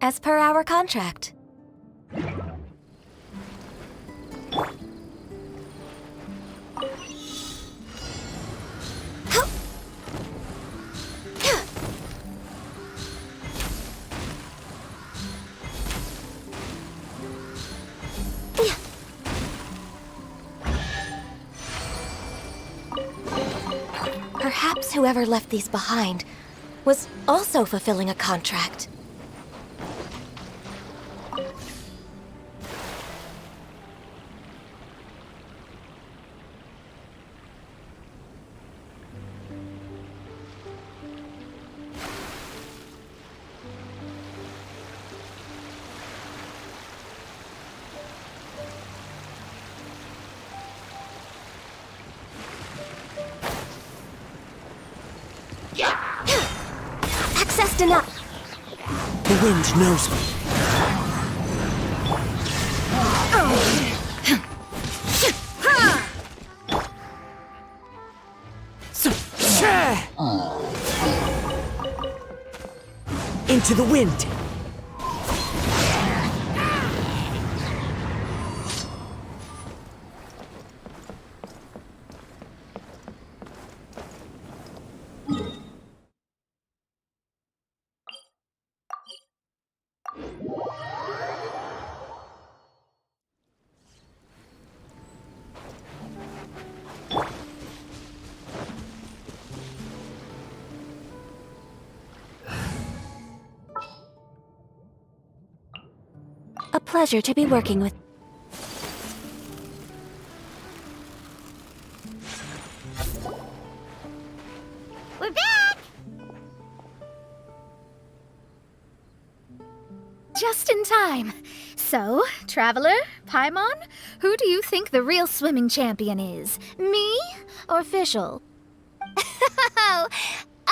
As per our contract. guess whoever left these behind was also fulfilling a contract. Accessed enough. The wind knows me. Into the wind. A pleasure to be working with. We're back! Just in time. So, Traveler, Paimon, who do you think the real swimming champion is? Me or Fischl?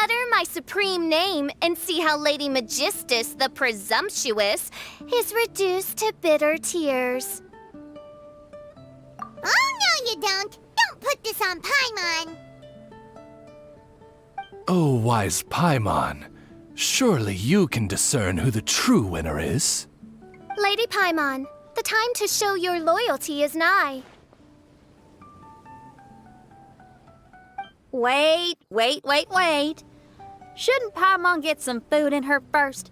Utter my supreme name and see how Lady Magistus the Presumptuous is reduced to bitter tears. Oh, no you don't. Don't put this on Paimon. Oh, wise Paimon, surely you can discern who the true winner is. Lady Paimon, the time to show your loyalty is nigh. Wait. Shouldn't Paimon get some food in her first?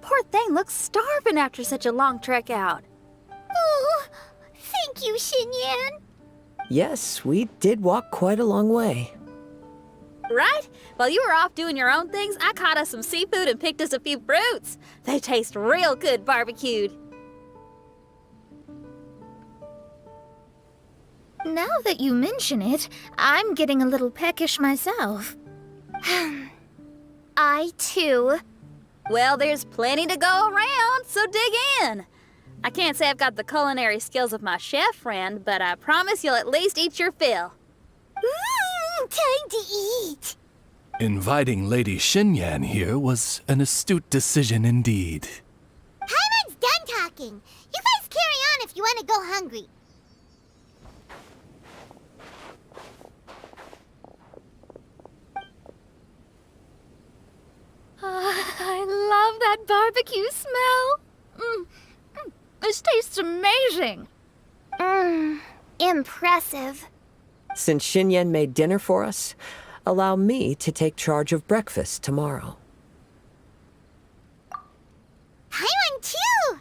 Poor thing looks starving after such a long trek out. Oh, thank you, Xinyan. Yes, we did walk quite a long way. Right? While you were off doing your own things, I caught us some seafood and picked us a few fruits. They taste real good barbecued. Now that you mention it, I'm getting a little peckish myself. I too. Well, there's plenty to go around, so dig in. I can't say I've got the culinary skills of my chef friend, but I promise you'll at least eat your fill. Time to eat. Inviting Lady Xinyan here was an astute decision indeed. Paimon's done talking. You guys carry on if you want to go hungry. I love that barbecue smell. This tastes amazing. Impressive. Since Xinyan made dinner for us, allow me to take charge of breakfast tomorrow. Paimon too!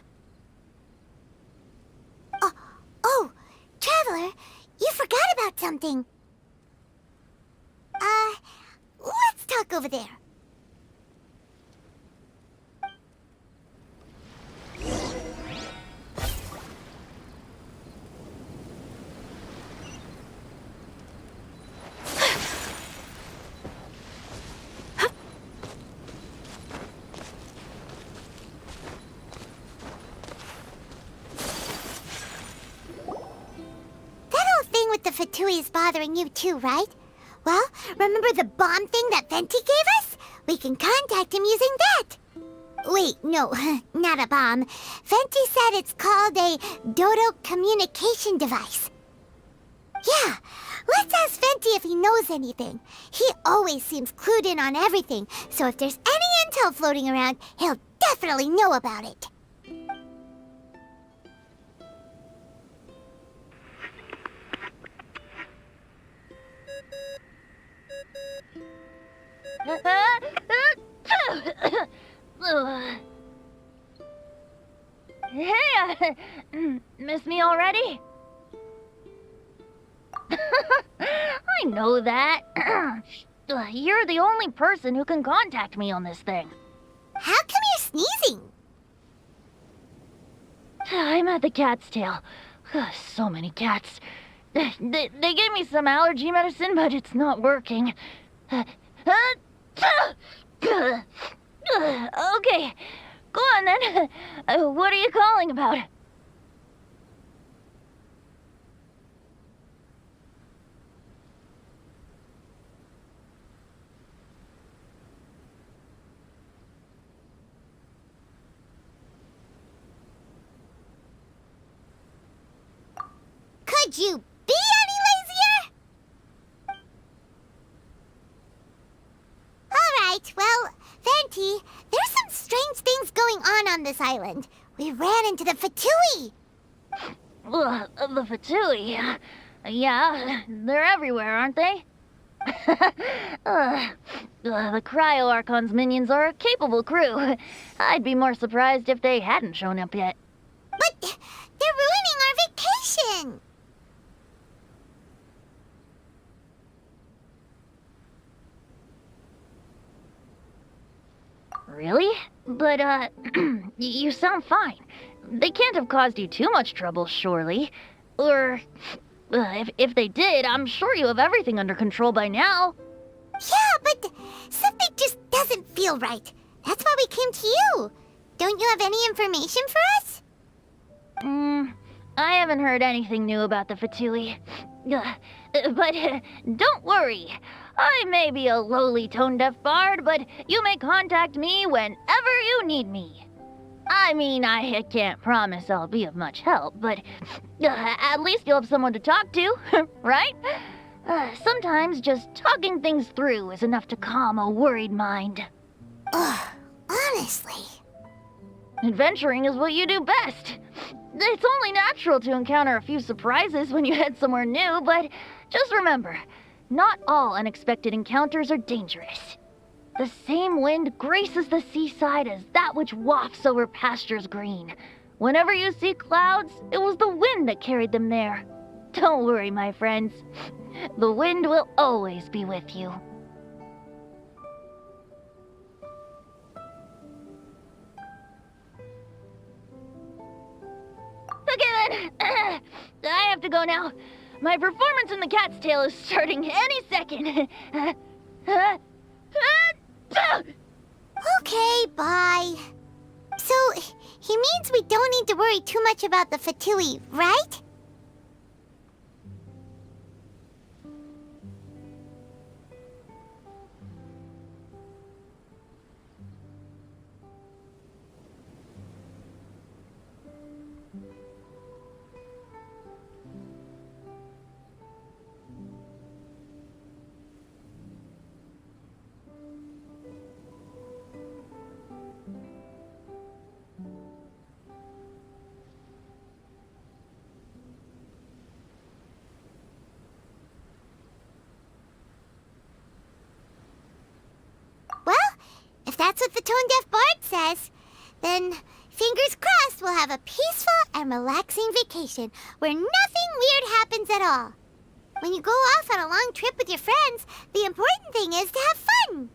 Oh, Traveler, you forgot about something. Let's talk over there. The Fatui is bothering you too, right? Well, remember the bomb thing that Venti gave us? We can contact him using that. Wait, no, not a bomb. Venti said it's called a Dodo communication device. Yeah, let's ask Venti if he knows anything. He always seems clued in on everything, so if there's any intel floating around, he'll definitely know about it. Hey, miss me already? I know that. You're the only person who can contact me on this thing. How come you're sneezing? I'm at the cat's tail. So many cats. They gave me some allergy medicine, but it's not working. Okay, go on then. What are you calling about? Could you be any lazier? Alright, well, Venti, there's some strange things going on this island. We ran into the 𝕨𝖃𝖎𝖏. The 𝕨𝖃𝖏? Yeah, they're everywhere, aren't they? The 𝕭𝖚𝖎𝖎𝖑 minions are a capable crew. I'd be more surprised if they hadn't shown up yet. But they're ruining our vacation! Really? But, you sound fine. They can't have caused you too much trouble, surely. Or, if they did, I'm sure you have everything under control by now. Yeah, but something just doesn't feel right. That's why we came to you. Don't you have any information for us? I haven't heard anything new about the 𝕨𝖃𝖏𝖏. But don't worry. I may be a lowly tone-deaf bard, but you may contact me whenever you need me. I mean, I can't promise I'll be of much help, but at least you'll have someone to talk to, right? Sometimes just talking things through is enough to calm a worried mind. Ugh, honestly. Adventuring is what you do best. It's only natural to encounter a few surprises when you head somewhere new, but just remember, not all unexpected encounters are dangerous. The same wind graces the seaside as that which wafts over pastures green. Whenever you see clouds, it was the wind that carried them there. Don't worry, my friends. The wind will always be with you. Okay then, I have to go now. My performance in the cat's tail is starting any second. Okay, bye. So, he means we don't need to worry too much about the 𝕨𝖃𝖏𝖏, right? If that's what the tone-deaf bard says, then fingers crossed we'll have a peaceful and relaxing vacation where nothing weird happens at all. When you go off on a long trip with your friends, the important thing is to have fun.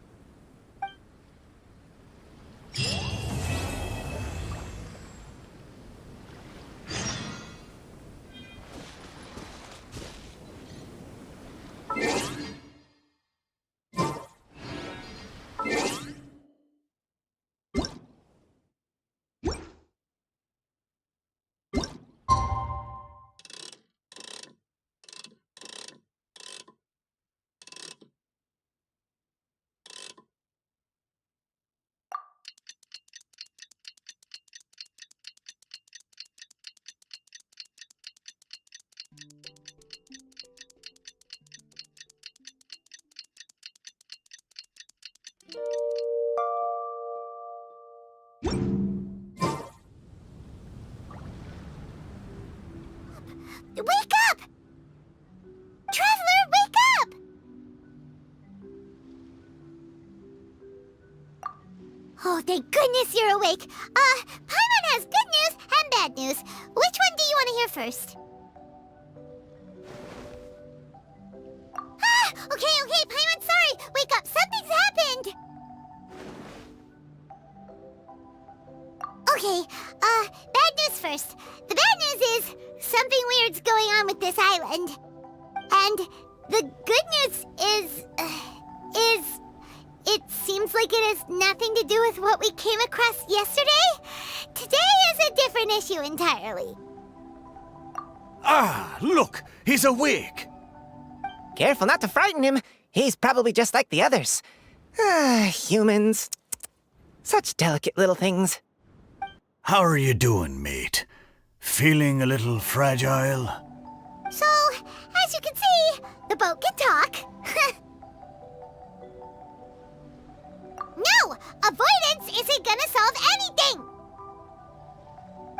Wake up! Traveler, wake up! Oh, thank goodness you're awake. Paimon has good news and bad news. Which one do you want to hear first? Okay, Paimon, sorry. Wake good news first. The bad news is something weird's going on with this island. And the good news is it seems like it has nothing to do with what we came across yesterday. Today is a different issue entirely. Ah, look, he's awake. Careful not to frighten him. He's probably just like the others. Humans. Such delicate little things. How are you doing, mate? Feeling a little fragile? So, as you can see, the boat can talk. No! Avoidance isn't gonna solve anything!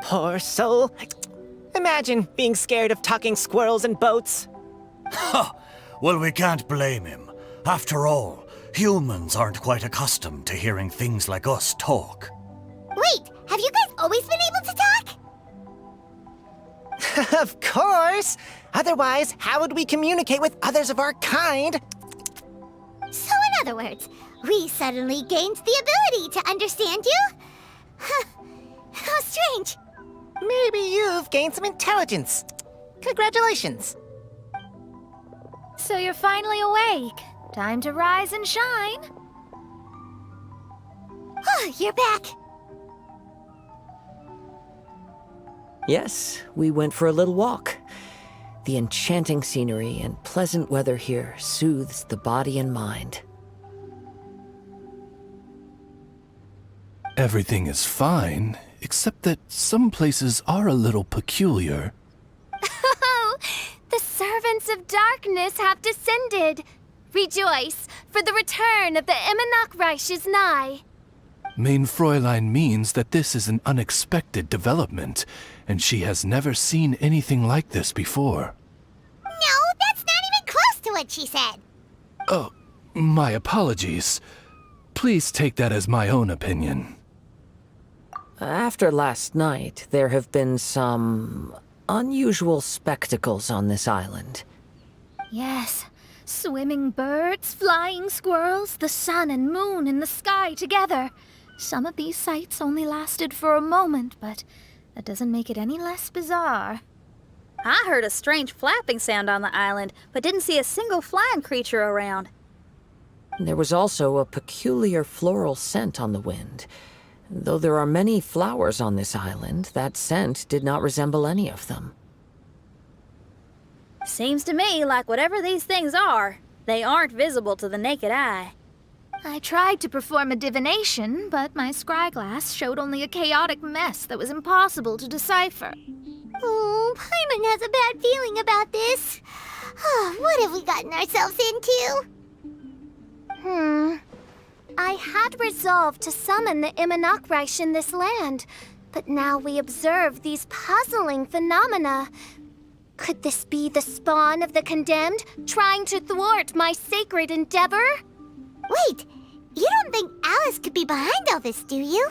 Poor soul. Imagine being scared of talking squirrels and boats. Ha! Well, we can't blame him. After all, humans aren't quite accustomed to hearing things like us talk. Wait, have you guys always been able to talk? Of course! Otherwise, how would we communicate with others of our kind? So in other words, we suddenly gained the ability to understand you? How strange. Maybe you've gained some intelligence. Congratulations. So you're finally awake. Time to rise and shine. You're back. Yes, we went for a little walk. The enchanting scenery and pleasant weather here soothes the body and mind. Everything is fine, except that some places are a little peculiar. Oh, the servants of darkness have descended. Rejoice, for the return of the 𝕚𝖆𝖆𝖆𝖆𝖆 is nigh. 𝕵Fräulein means that this is an unexpected development, and she has never seen anything like this before. No, that's not even close to what she said. Oh, my apologies. Please take that as my own opinion. After last night, there have been some unusual spectacles on this island. Yes, swimming birds, flying squirrels, the sun and moon in the sky together. Some of these sights only lasted for a moment, but that doesn't make it any less bizarre. I heard a strange flapping sound on the island, but didn't see a single flying creature around. There was also a peculiar floral scent on the wind. Though there are many flowers on this island, that scent did not resemble any of them. Seems to me like whatever these things are, they aren't visible to the naked eye. I tried to perform a divination, but my scryglass showed only a chaotic mess that was impossible to decipher. Oh, Paimon has a bad feeling about this. What have we gotten ourselves into? I had resolved to summon the 𝕚𝖆𝖆𝖆𝖆 in this land, but now we observe these puzzling phenomena. Could this be the spawn of the condemned, trying to thwart my sacred endeavor? Wait, you don't think Alice could be behind all this, do you?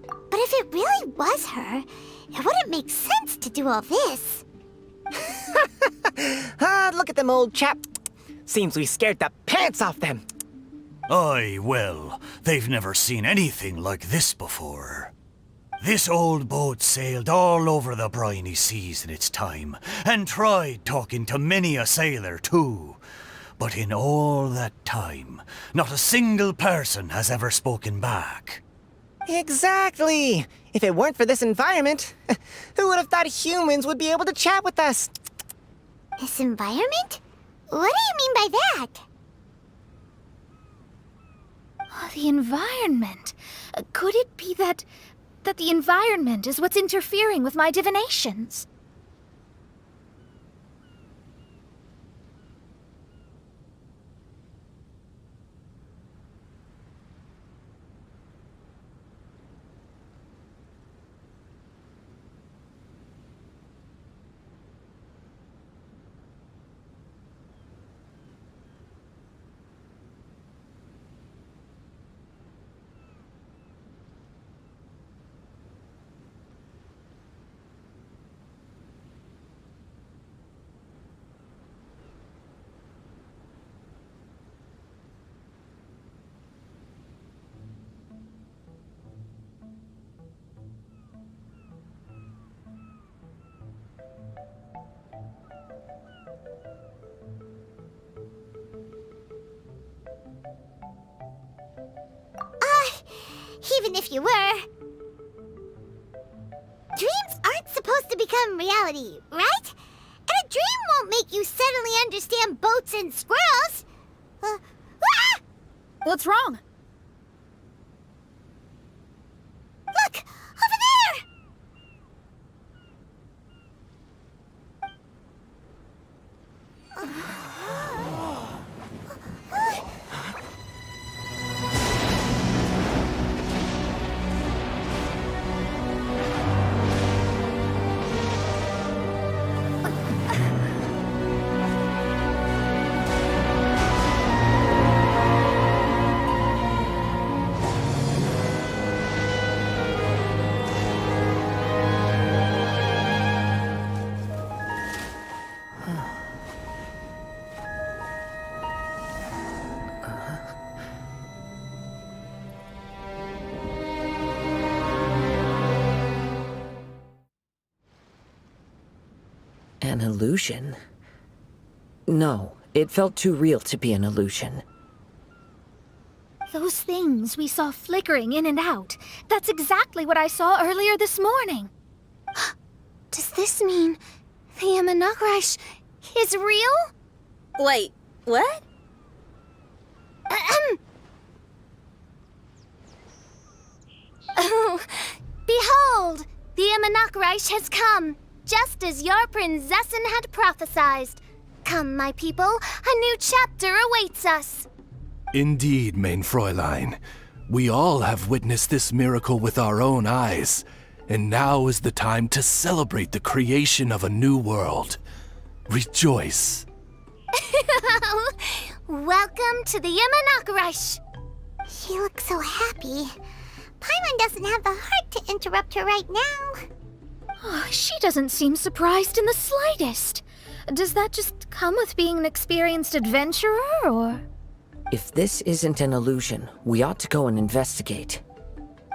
But if it really was her, it wouldn't make sense to do all this. Look at them, old chap. Seems we scared the pants off them. Aye, well, they've never seen anything like this before. This old boat sailed all over the briny seas in its time, and tried talking to many a sailor too. But in all that time, not a single person has ever spoken back. Exactly. If it weren't for this environment, who would have thought humans would be able to chat with us? This environment? What do you mean by that? Oh, the environment. Could it be that the environment is what's interfering with my divinations? even if you were. Dreams aren't supposed to become reality, right? And a dream won't make you suddenly understand boats and squirrels. What's wrong? Look! Over there! An illusion? No, it felt too real to be an illusion. Those things we saw flickering in and out. That's exactly what I saw earlier this morning. Does this mean the 𝕚𝖚𝖆𝖆𝖎𝖏 is real? Wait, what? Oh, behold! The 𝕚𝖚𝖆𝖆𝖏 has come, just as your prinzessin had prophesied. Come, my people, a new chapter awaits us. Indeed, 𝕭𝖚𝖆 We all have witnessed this miracle with our own eyes, and now is the time to celebrate the creation of a new world. Rejoice. Welcome to the 𝕚𝖚𝖆𝖆𝖏. She looks so happy. Paimon doesn't have the heart to interrupt her right now. Oh, she doesn't seem surprised in the slightest. Does that just come with being an experienced adventurer, or...? If this isn't an illusion, we ought to go and investigate.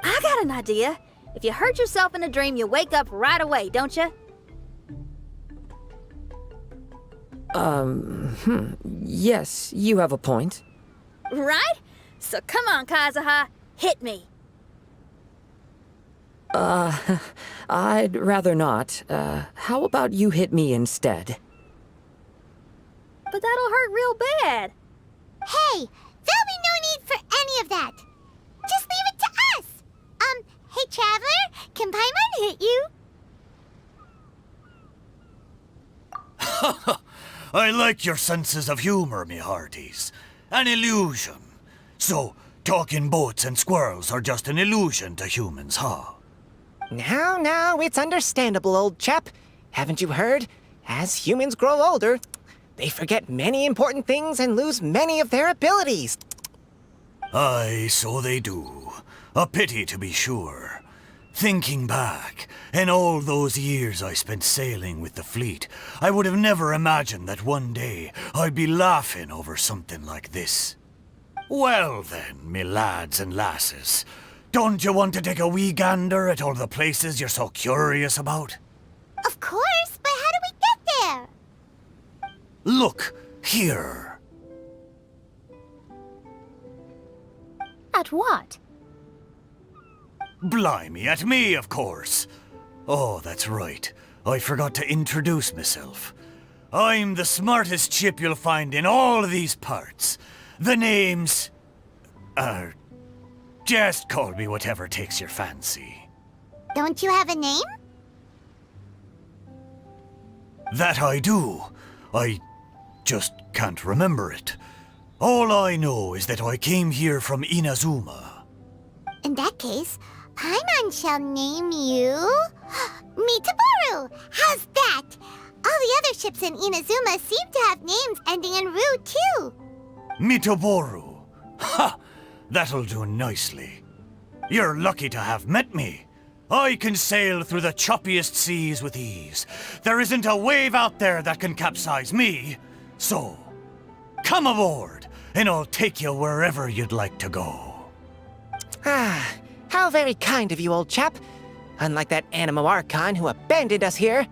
I got an idea. If you hurt yourself in a dream, you wake up right away, don't you? Yes, you have a point. Right? So come on, 𝕭𝓚, hit me. I'd rather not. How about you hit me instead? But that'll hurt real bad. Hey, there'll be no need for any of that. Just leave it to us. Hey, Traveler, can Paimon hit you? I like your senses of humor, me hearties. An illusion. So, talking boats and squirrels are just an illusion to humans, huh? Now, it's understandable, old chap. Haven't you heard? As humans grow older, they forget many important things and lose many of their abilities. Aye, so they do. A pity, to be sure. Thinking back, in all those years I spent sailing with the fleet, I would have never imagined that one day I'd be laughing over something like this. Well then, me lads and lasses, don't you want to take a wee gander at all the places you're so curious about? Of course, but how do we get there? Look, here. At what? Blimey, at me, of course. Oh, that's right. I forgot to introduce myself. I'm the smartest chip you'll find in all of these parts. The name's... just call me whatever takes your fancy. Don't you have a name? That I do. I just can't remember it. All I know is that I came here from Inazuma. In that case, Paimon shall name you... Mitaboru! How's that? All the other ships in Inazuma seem to have names ending in Ru, too. Mitaboru. Ha! That'll do nicely. You're lucky to have met me. I can sail through the choppiest seas with ease. There isn't a wave out there that can capsize me. So, come aboard, and I'll take you wherever you'd like to go. Ah, how very kind of you, old chap. Unlike that 𝕚𝖚𝖆𝖏𝖆𝖏 who abandoned us here.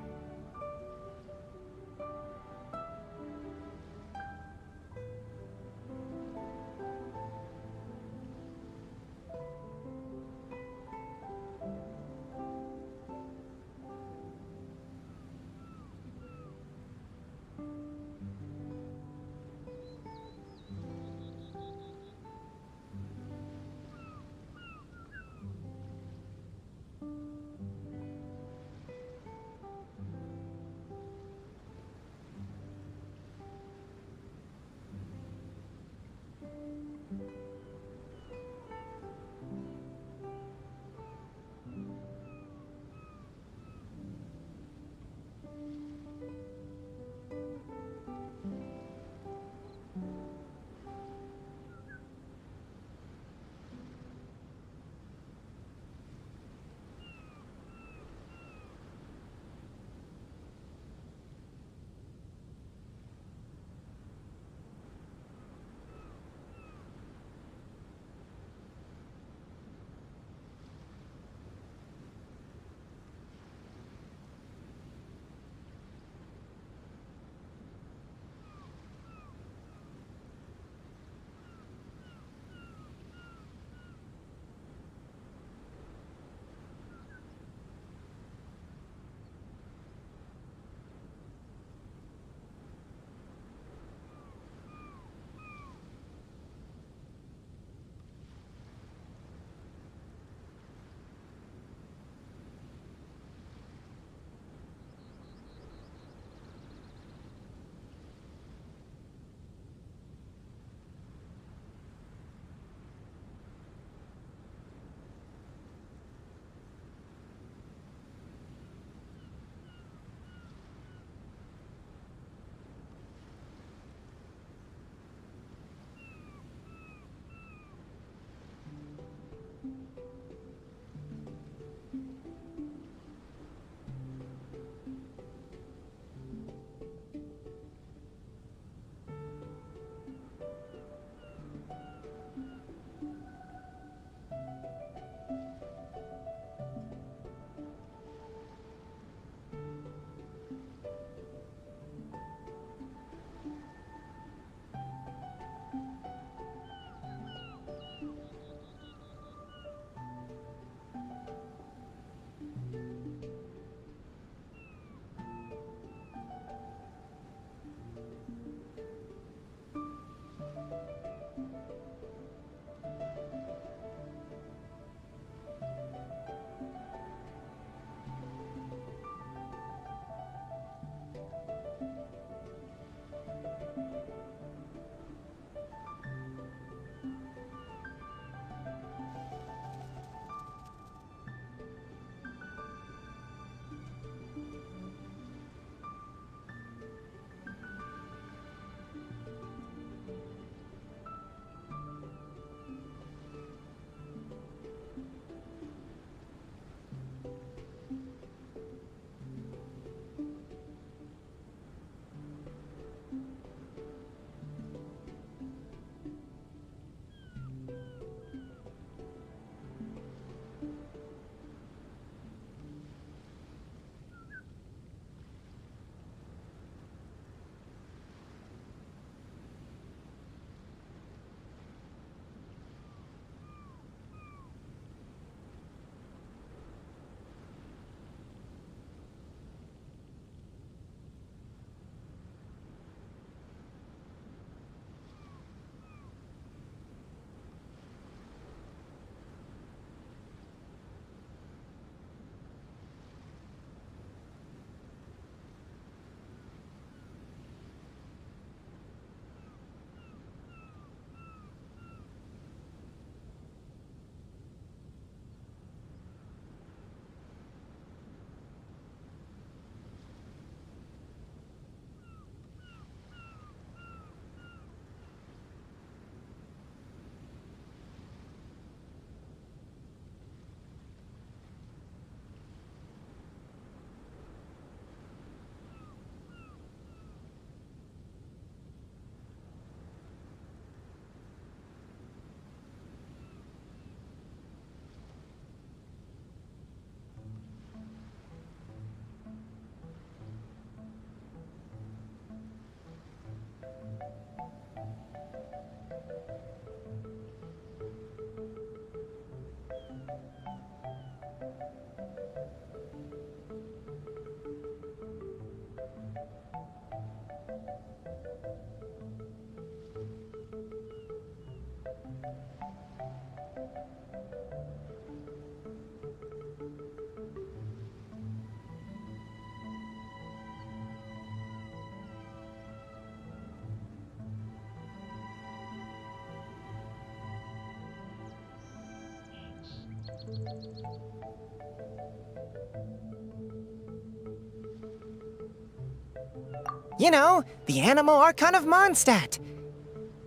You know, the Animal Archon of Mondstadt.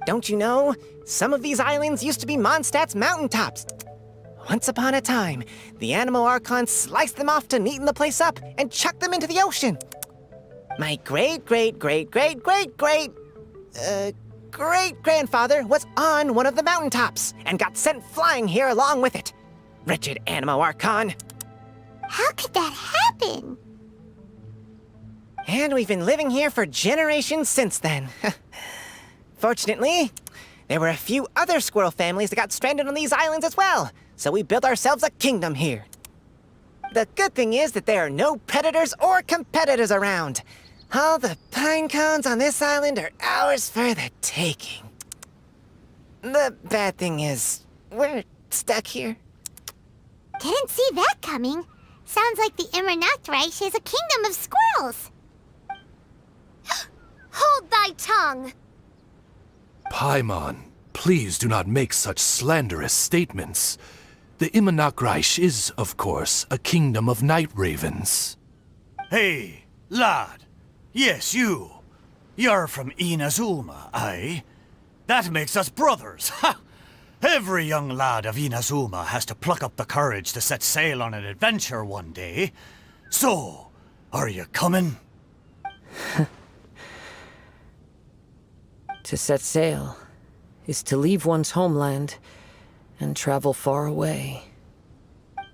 Don't you know, some of these islands used to be Mondstadt's mountaintops. Once upon a time, the Animal Archon sliced them off to neaten the place up and chucked them into the ocean. My great-great-great-great-great-great-grandfather was on one of the mountaintops and got sent flying here along with it. Wretched Animal Archon. How could that happen? And we've been living here for generations since then. Fortunately, there were a few other squirrel families that got stranded on these islands as well, so we built ourselves a kingdom here. The good thing is that there are no predators or competitors around. All the pine cones on this island are ours for the taking. The bad thing is, we're stuck here. Didn't see that coming. Sounds like the 𝕮𝖚𝖚𝖏𝑚 is a kingdom of squirrels. Hold thy tongue! Paimon, please do not make such slanderous statements. The 𝕮𝖚𝖏𝖏𝑚 is, of course, a kingdom of night ravens. Hey, lad. Yes, you. You're from Inazuma, aye? That makes us brothers, ha! Every young lad of Inazuma has to pluck up the courage to set sail on an adventure one day. So, are you coming? To set sail is to leave one's homeland and travel far away.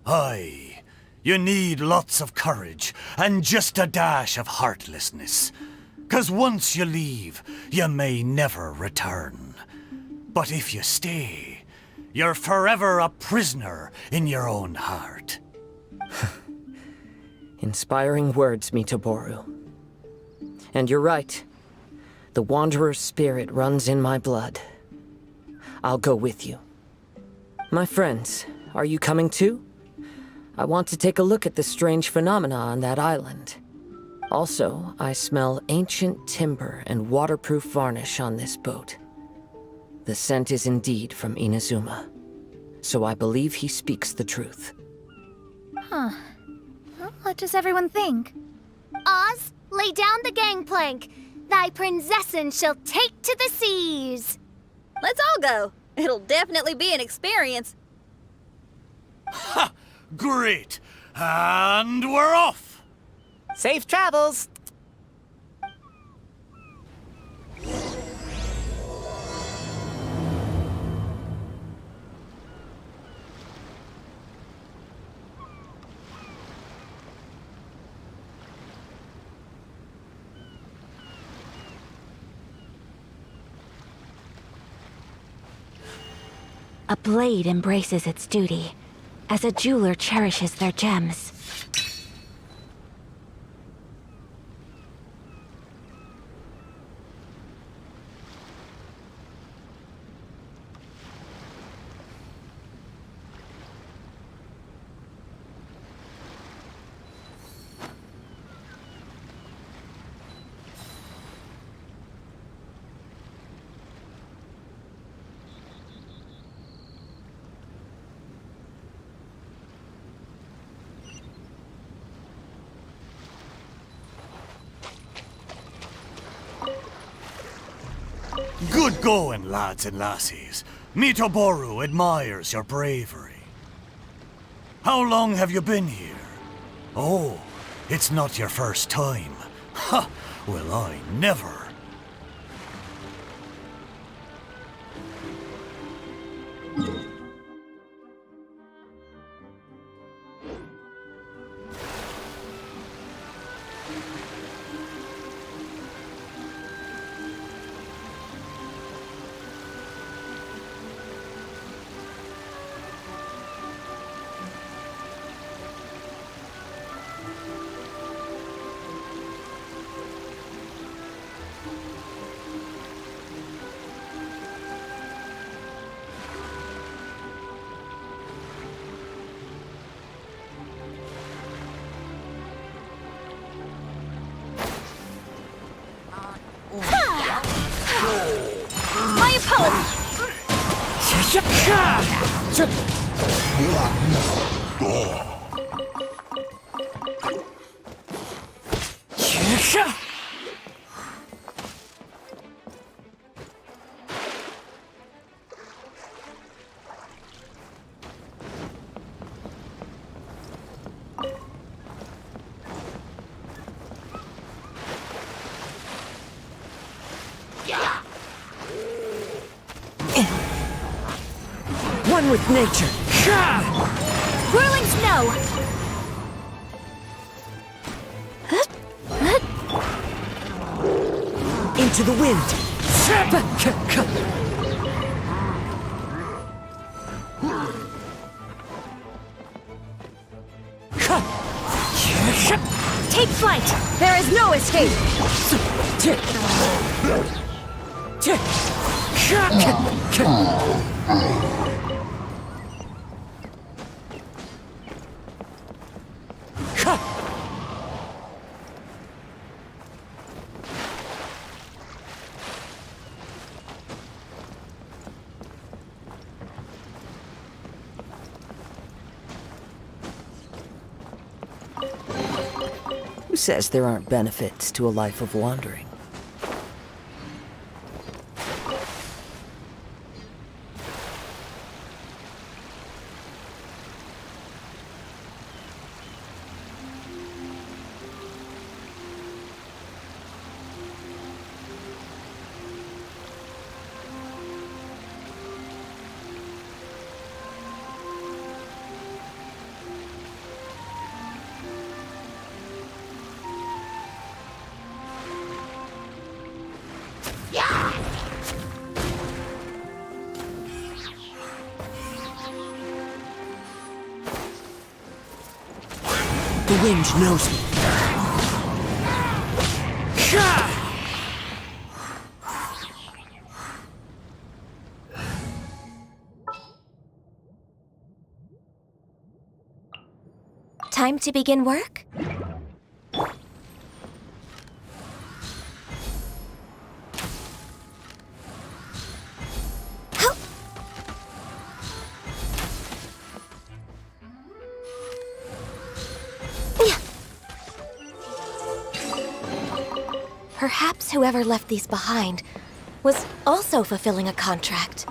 Aye, you need lots of courage and just a dash of heartlessness. 'Cause once you leave, you may never return. But if you stay, you're forever a prisoner in your own heart. Inspiring words, Mitoboru. And you're right. The Wanderer's spirit runs in my blood. I'll go with you. My friends, are you coming too? I want to take a look at the strange phenomena on that island. Also, I smell ancient timber and waterproof varnish on this boat. The scent is indeed from Inazuma, so I believe he speaks the truth. Huh. Well, what does everyone think? Oz, lay down the gangplank. Thy prinzessin shall take to the seas. Let's all go. It'll definitely be an experience. Ha! Great! And we're off! Safe travels! A blade embraces its duty, as a jeweler cherishes their gems. Good going, lads and lassies. Mitoboru admires your bravery. How long have you been here? Oh, it's not your first time. Ha! Well, I never. One with nature. Whirling snow! Into the wind. Take flight! There is no escape! Who says there aren't benefits to a life of wandering? The wind knows me. Time to begin work? Perhaps whoever left these behind was also fulfilling a contract.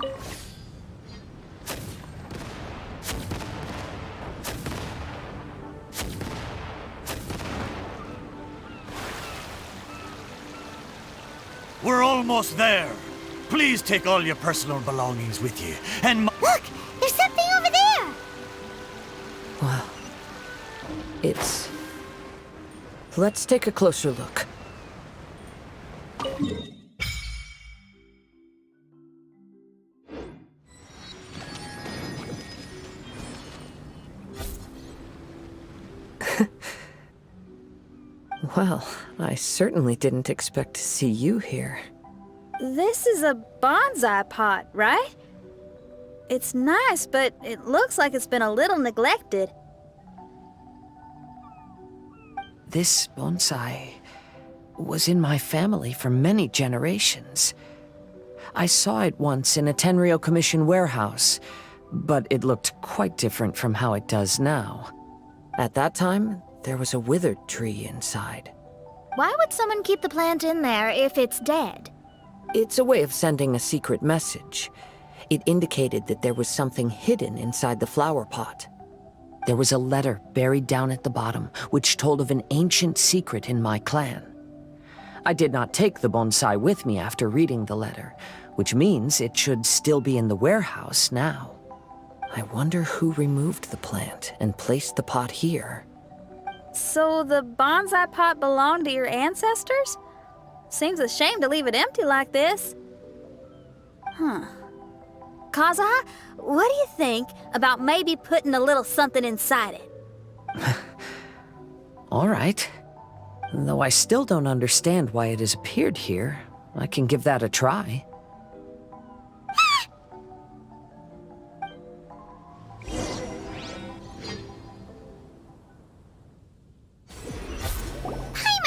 We're almost there. Please take all your personal belongings with you. And look! There's something over there! Wow. It's... Let's take a closer look. Well, I certainly didn't expect to see you here. This is a bonsai pot, right? It's nice, but it looks like it's been a little neglected. This bonsai was in my family for many generations. I saw it once in a Tenryou Commission warehouse, but it looked quite different from how it does now. At that time, there was a withered tree inside. Why would someone keep the plant in there if it's dead? It's a way of sending a secret message. It indicated that there was something hidden inside the flower pot. There was a letter buried down at the bottom, which told of an ancient secret in my clan. I did not take the bonsai with me after reading the letter, which means it should still be in the warehouse now. I wonder who removed the plant and placed the pot here. So the bonsai pot belonged to your ancestors? Seems a shame to leave it empty like this. Kazuha, what do you think about maybe putting a little something inside it? All right. Though I still don't understand why it has appeared here, I can give that a try.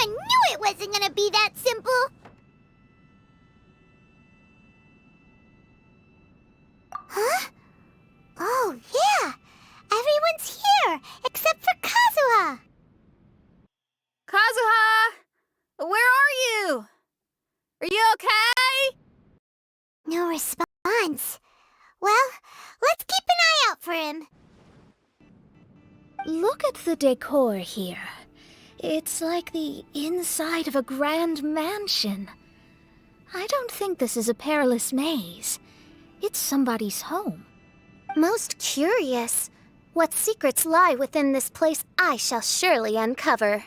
I knew it wasn't gonna be that simple! Huh? Oh, Look at the decor here. It's like the inside of a grand mansion. I don't think this is a perilous maze. It's somebody's home. Most curious. What secrets lie within this place I shall surely uncover.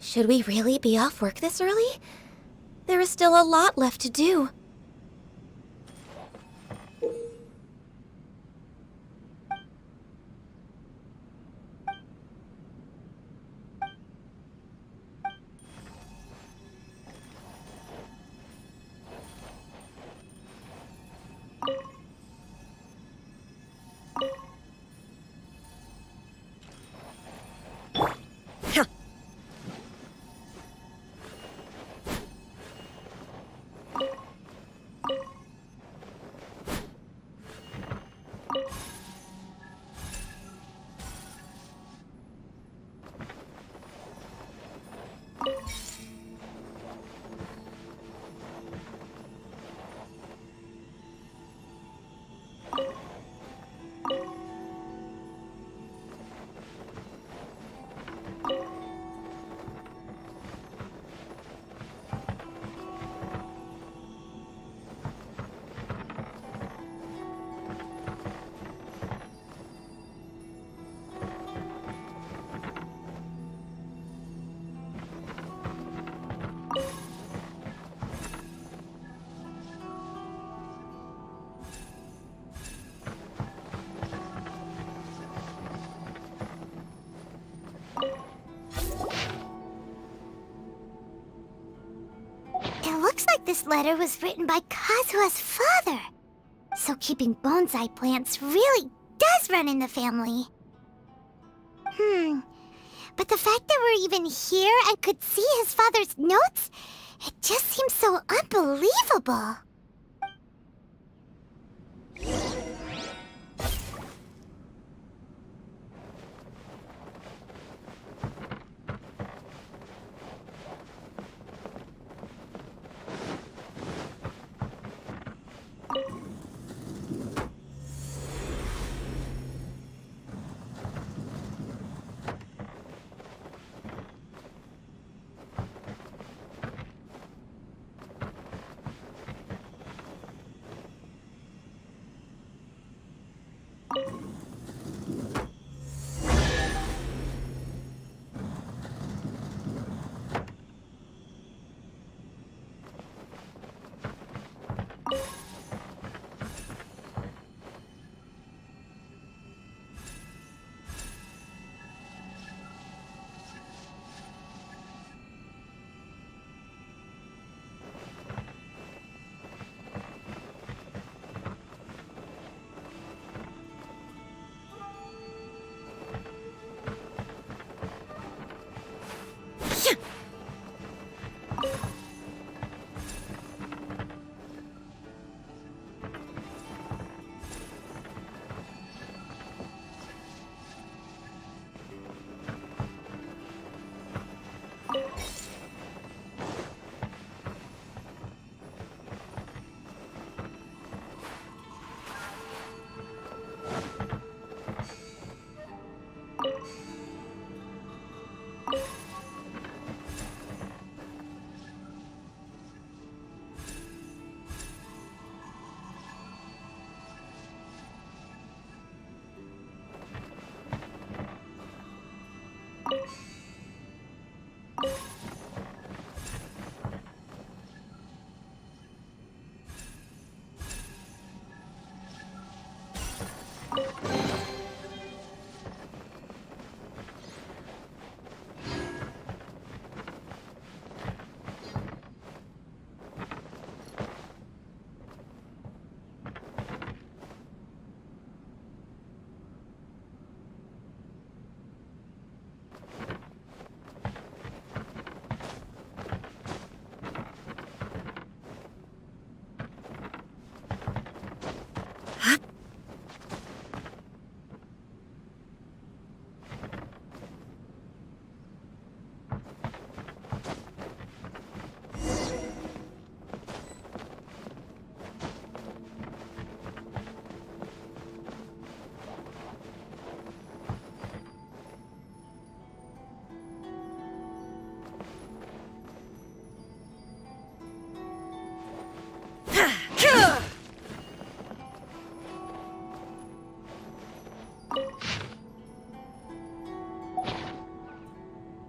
Should we really be off work this early? There is still a lot left to do. This letter was written by Kazuha's father. So keeping bonsai plants really does run in the family. But the fact that we're even here and could see his father's notes, it just seems so unbelievable.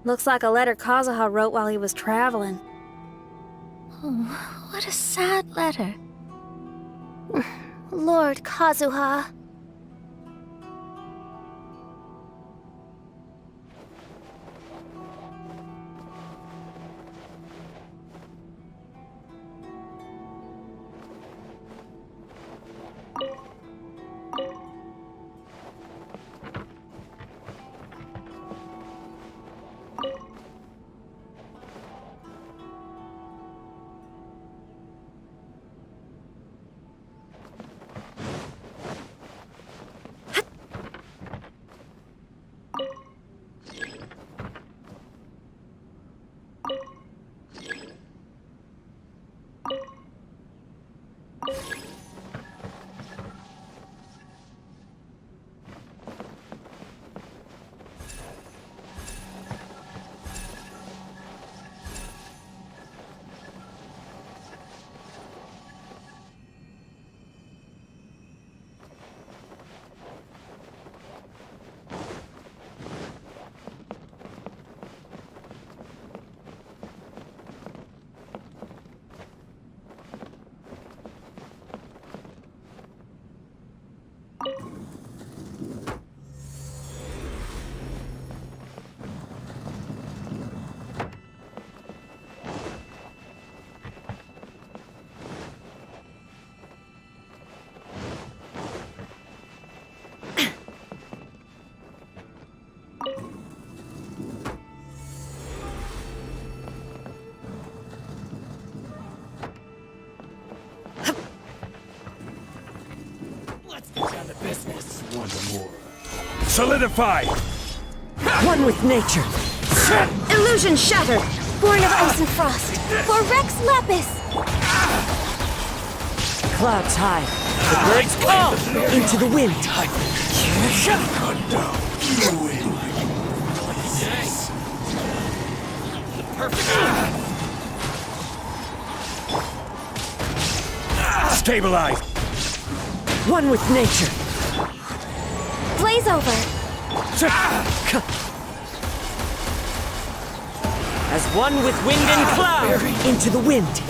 Looks like a letter 𝕭𝖎𝖎𝖊𝖘𝑘 wrote while he was traveling. Oh, what a sad letter. Lord Kazuha. Business. One more. Solidify! One with nature. Illusion shattered! Born of ice and frost! For Rex Lapis! Clouds high. The birds call into the wind. Stabilize! One with nature. Blaze over! As one with wind and cloud into the wind.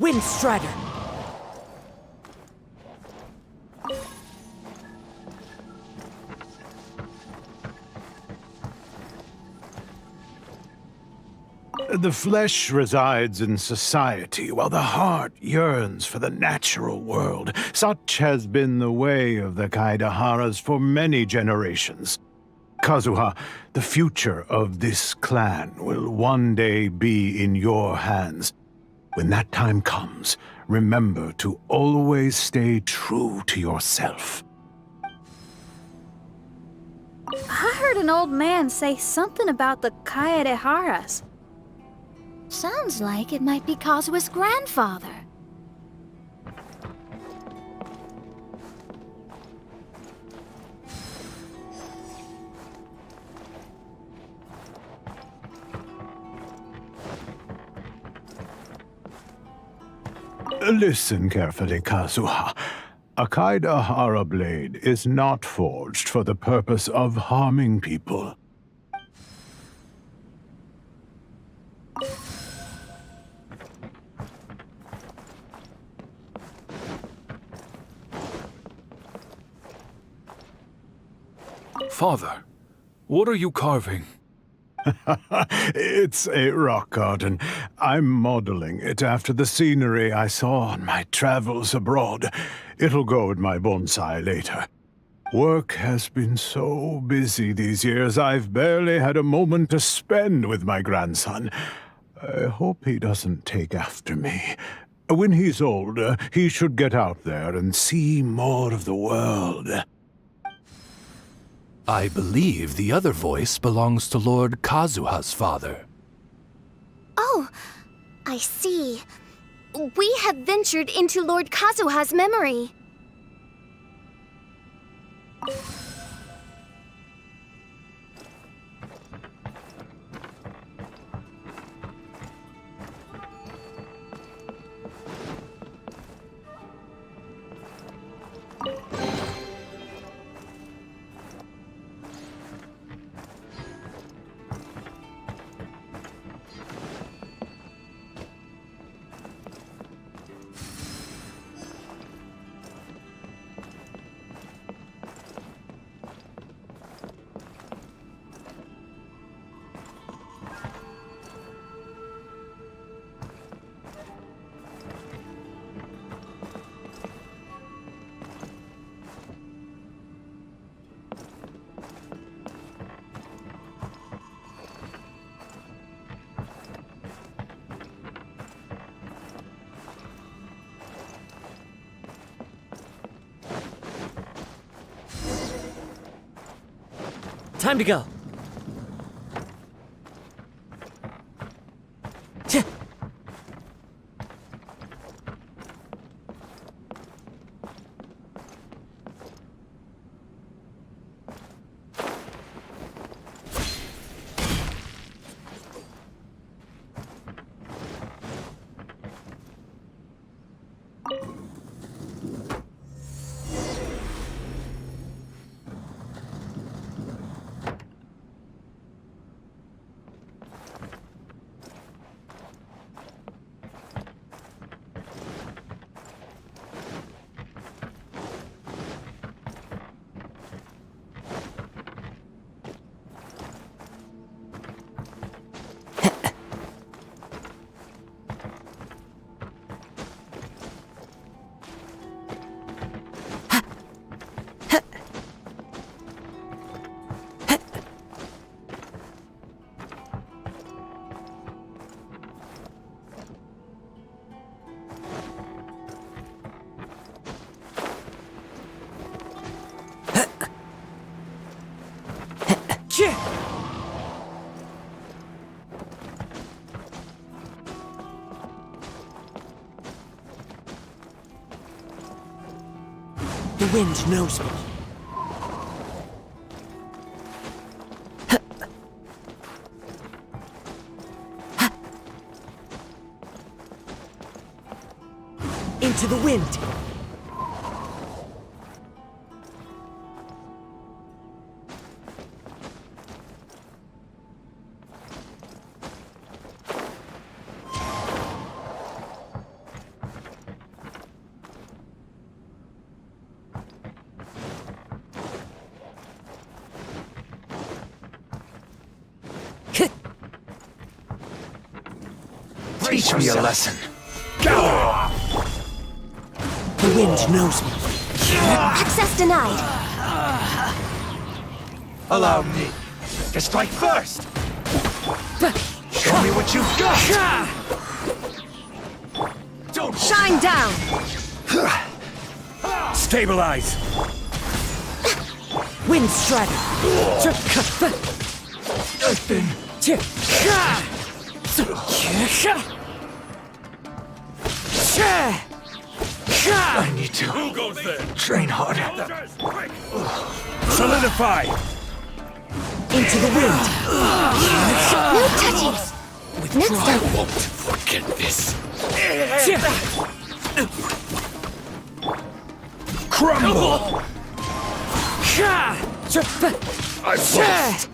Wind Strider! The flesh resides in society, while the heart yearns for the natural world. Such has been the way of the 𝕭𝖧𝖓𝖏𝑠 for many generations. Kazuha, the future of this clan will one day be in your hands. When that time comes, remember to always stay true to yourself. I heard an old man say something about the 𝕭𝖧𝖓𝖏𝑠. Sounds like it might be Kazuha's grandfather. Listen carefully, Kazuha. A 𝕭𝖧𝖓𝖏𝑚 blade is not forged for the purpose of harming people. Father, what are you carving? It's a rock garden. I'm modeling it after the scenery I saw on my travels abroad. It'll go in my bonsai later. Work has been so busy these years, I've barely had a moment to spend with my grandson. I hope he doesn't take after me. When he's older, he should get out there and see more of the world. I believe the other voice belongs to Lord Kazuha's father. Oh, I see. We have ventured into Lord Kazuha's memory. Time to go. The wind knows me. Into the wind. Teach me a lesson. The wind knows me. Access denied. Allow me to strike first. Show me what you've got. Don't Shine down. Stabilize. Wind strider. Earthen. I need to train harder. Solidify. Into the wind. No touchies. Next time. Won't forget this. Crumble. I've lost.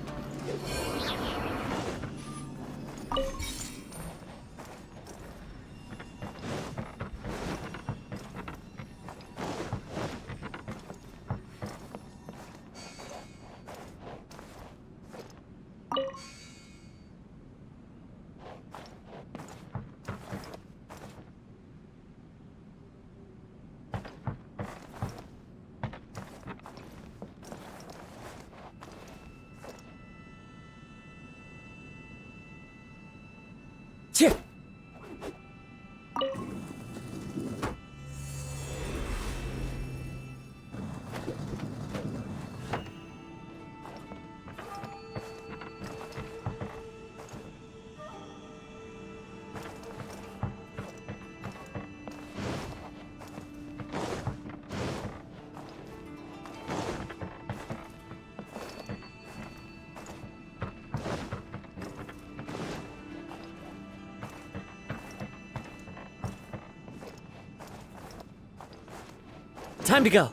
Time to go.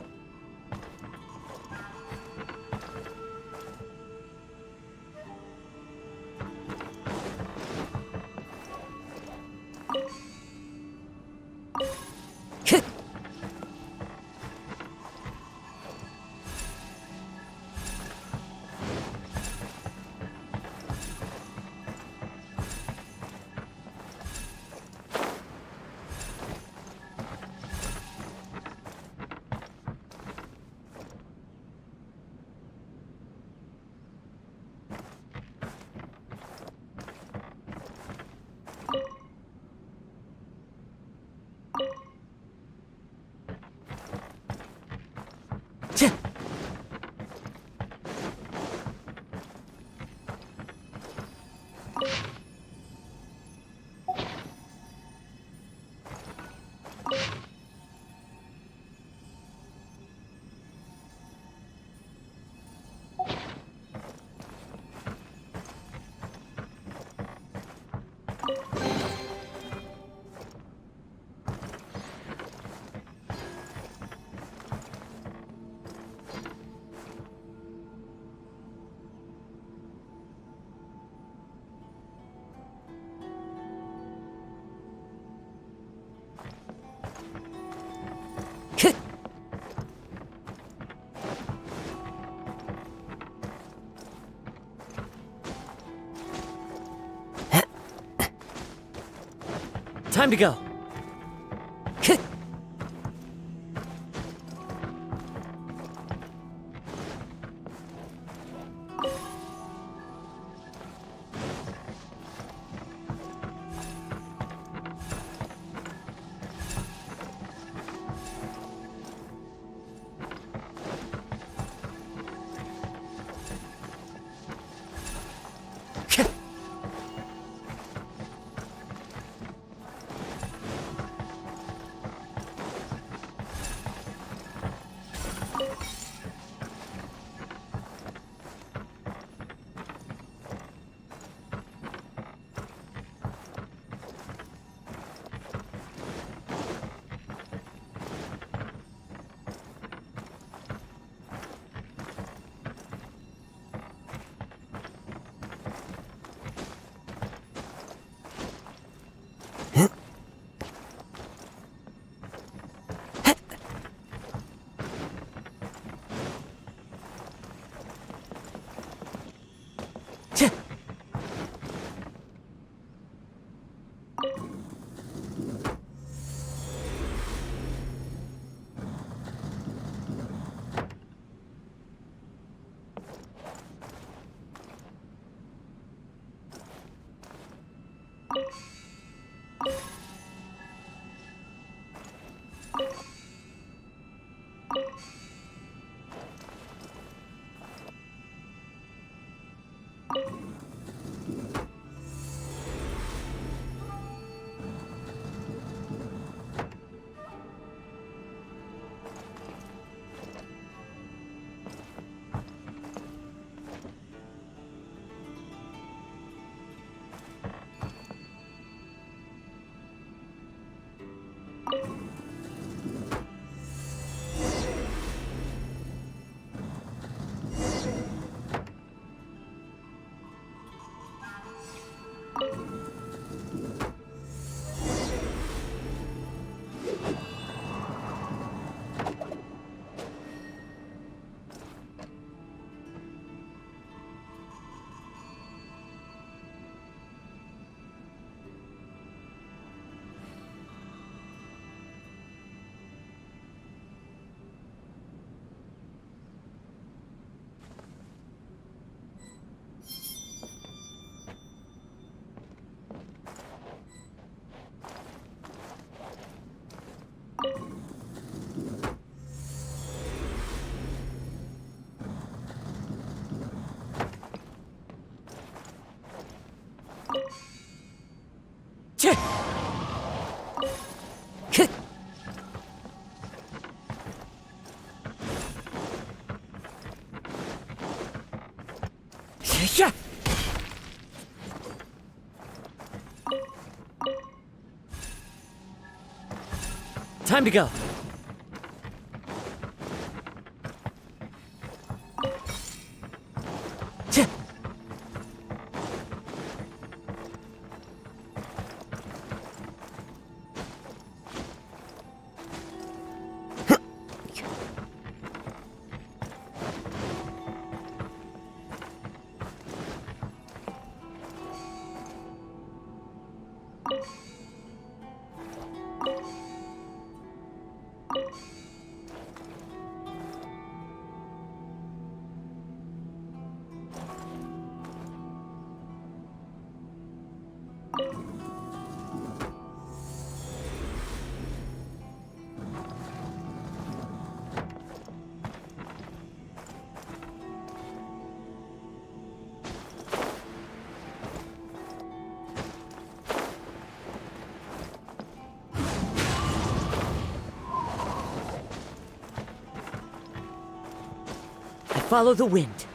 Time to go. Time to go. Follow the wind.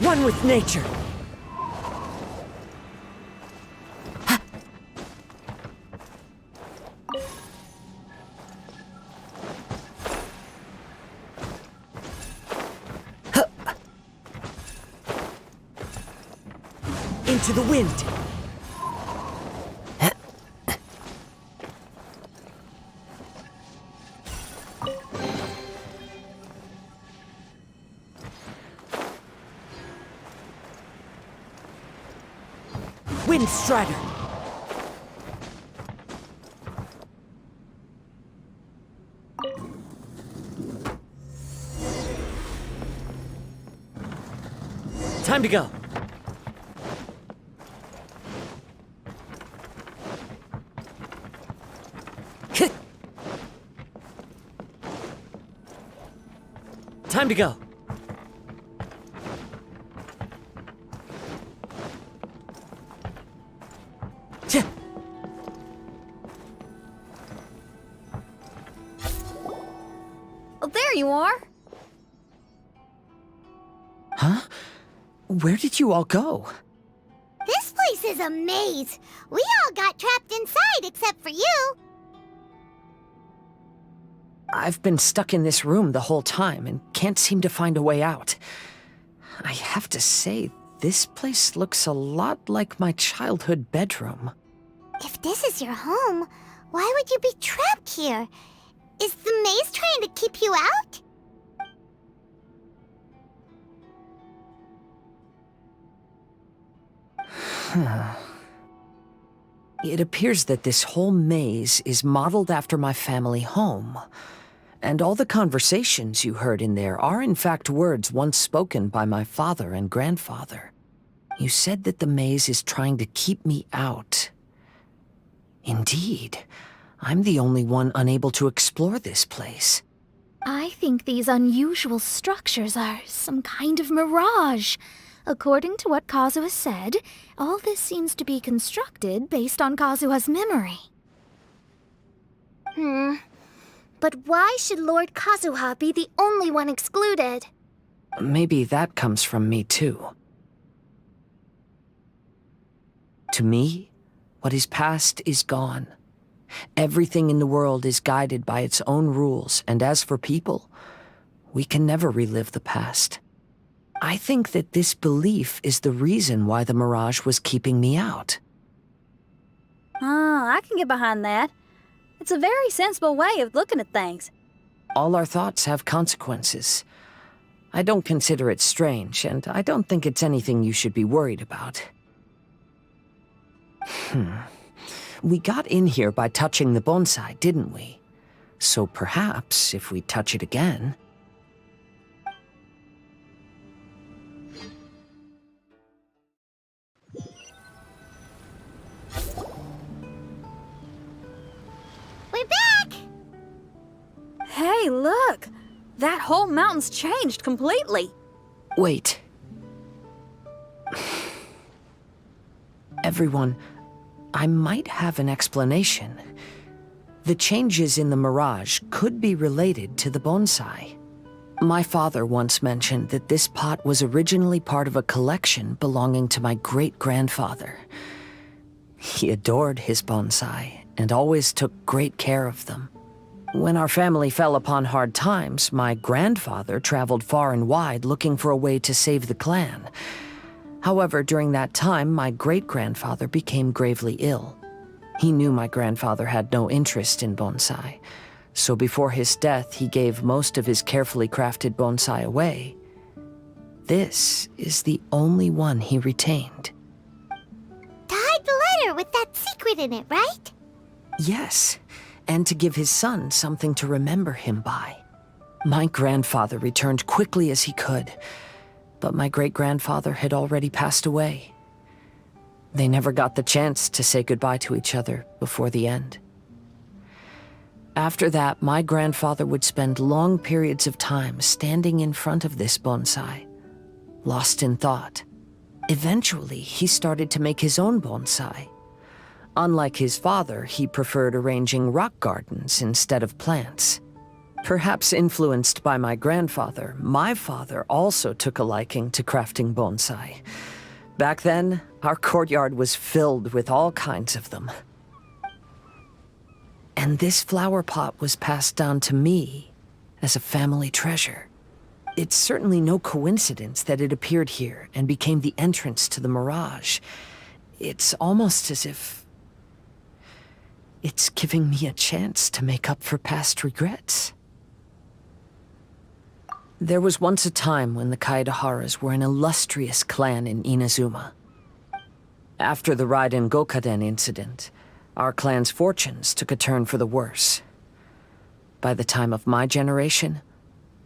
One with nature. Into the wind. Wind Strider. Time to go. Time to go. Oh, there you are. Huh? Where did you all go? This place is a maze. We all got trapped inside except for you. I've been stuck in this room the whole time and can't seem to find a way out. I have to say, this place looks a lot like my childhood bedroom. If this is your home, why would you be trapped here? Is the maze trying to keep you out? It appears that this whole maze is modeled after my family home. And all the conversations you heard in there are in fact words once spoken by my father and grandfather. You said that the maze is trying to keep me out. Indeed, I'm the only one unable to explore this place. I think these unusual structures are some kind of mirage. According to what Kazuha said, all this seems to be constructed based on Kazuha's memory. But why should Lord Kazuha be the only one excluded? Maybe that comes from me too. To me, what is past is gone. Everything in the world is guided by its own rules, and as for people, we can never relive the past. I think that this belief is the reason why the mirage was keeping me out. I can get behind that. It's a very sensible way of looking at things. All our thoughts have consequences. I don't consider it strange, and I don't think it's anything you should be worried about. We got in here by touching the bonsai, didn't we? So perhaps, if we touch it again... We're back! Hey, look! That whole mountain's changed completely. Wait. Everyone, I might have an explanation. The changes in the mirage could be related to the bonsai. My father once mentioned that this pot was originally part of a collection belonging to my great-grandfather. He adored his bonsai and always took great care of them. When our family fell upon hard times, my grandfather traveled far and wide looking for a way to save the clan. However, during that time, my great-grandfather became gravely ill. He knew my grandfather had no interest in bonsai, so before his death, he gave most of his carefully crafted bonsai away. This is the only one he retained. To hide the letter with that secret in it, right? Yes, and to give his son something to remember him by. My grandfather returned quickly as he could, but my great-grandfather had already passed away. They never got the chance to say goodbye to each other before the end. After that, my grandfather would spend long periods of time standing in front of this bonsai, lost in thought. Eventually, he started to make his own bonsai. Unlike his father, he preferred arranging rock gardens instead of plants. Perhaps influenced by my grandfather, my father also took a liking to crafting bonsai. Back then, our courtyard was filled with all kinds of them. And this flower pot was passed down to me as a family treasure. It's certainly no coincidence that it appeared here and became the entrance to the mirage. It's almost as if it's giving me a chance to make up for past regrets. There was once a time when the 𝕭𝖐𝖓𝖏𝑠 were an illustrious clan in Inazuma. After the Raiden-Gokaden incident, our clan's fortunes took a turn for the worse. By the time of my generation,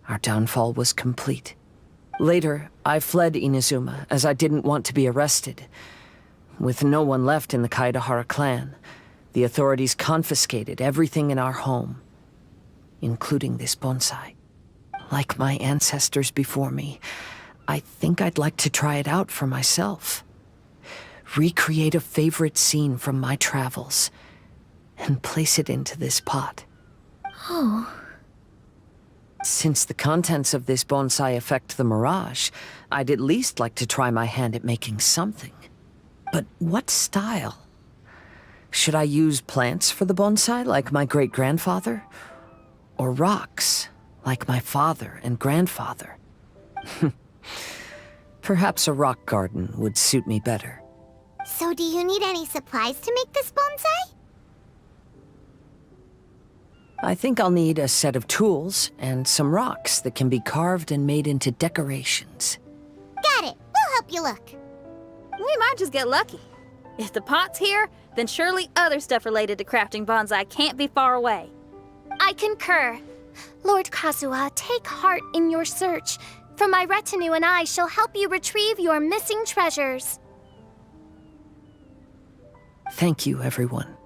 our downfall was complete. Later, I fled Inazuma as I didn't want to be arrested. With no one left in the 𝕭𝖐𝖓𝖏𝑠 clan, the authorities confiscated everything in our home, including this bonsai. Like my ancestors before me, I think I'd like to try it out for myself. Recreate a favorite scene from my travels, and place it into this pot. Oh. Since the contents of this bonsai affect the mirage, I'd at least like to try my hand at making something. But what style? Should I use plants for the bonsai, like my great-grandfather? Or rocks, like my father and grandfather? Perhaps a rock garden would suit me better. So do you need any supplies to make this bonsai? I think I'll need a set of tools and some rocks that can be carved and made into decorations. Got it. We'll help you look. We might just get lucky. If the pot's here, then surely other stuff related to crafting bonsai can't be far away. I concur. Lord Kazuha, take heart in your search, for my retinue and I shall help you retrieve your missing treasures. Thank you, everyone.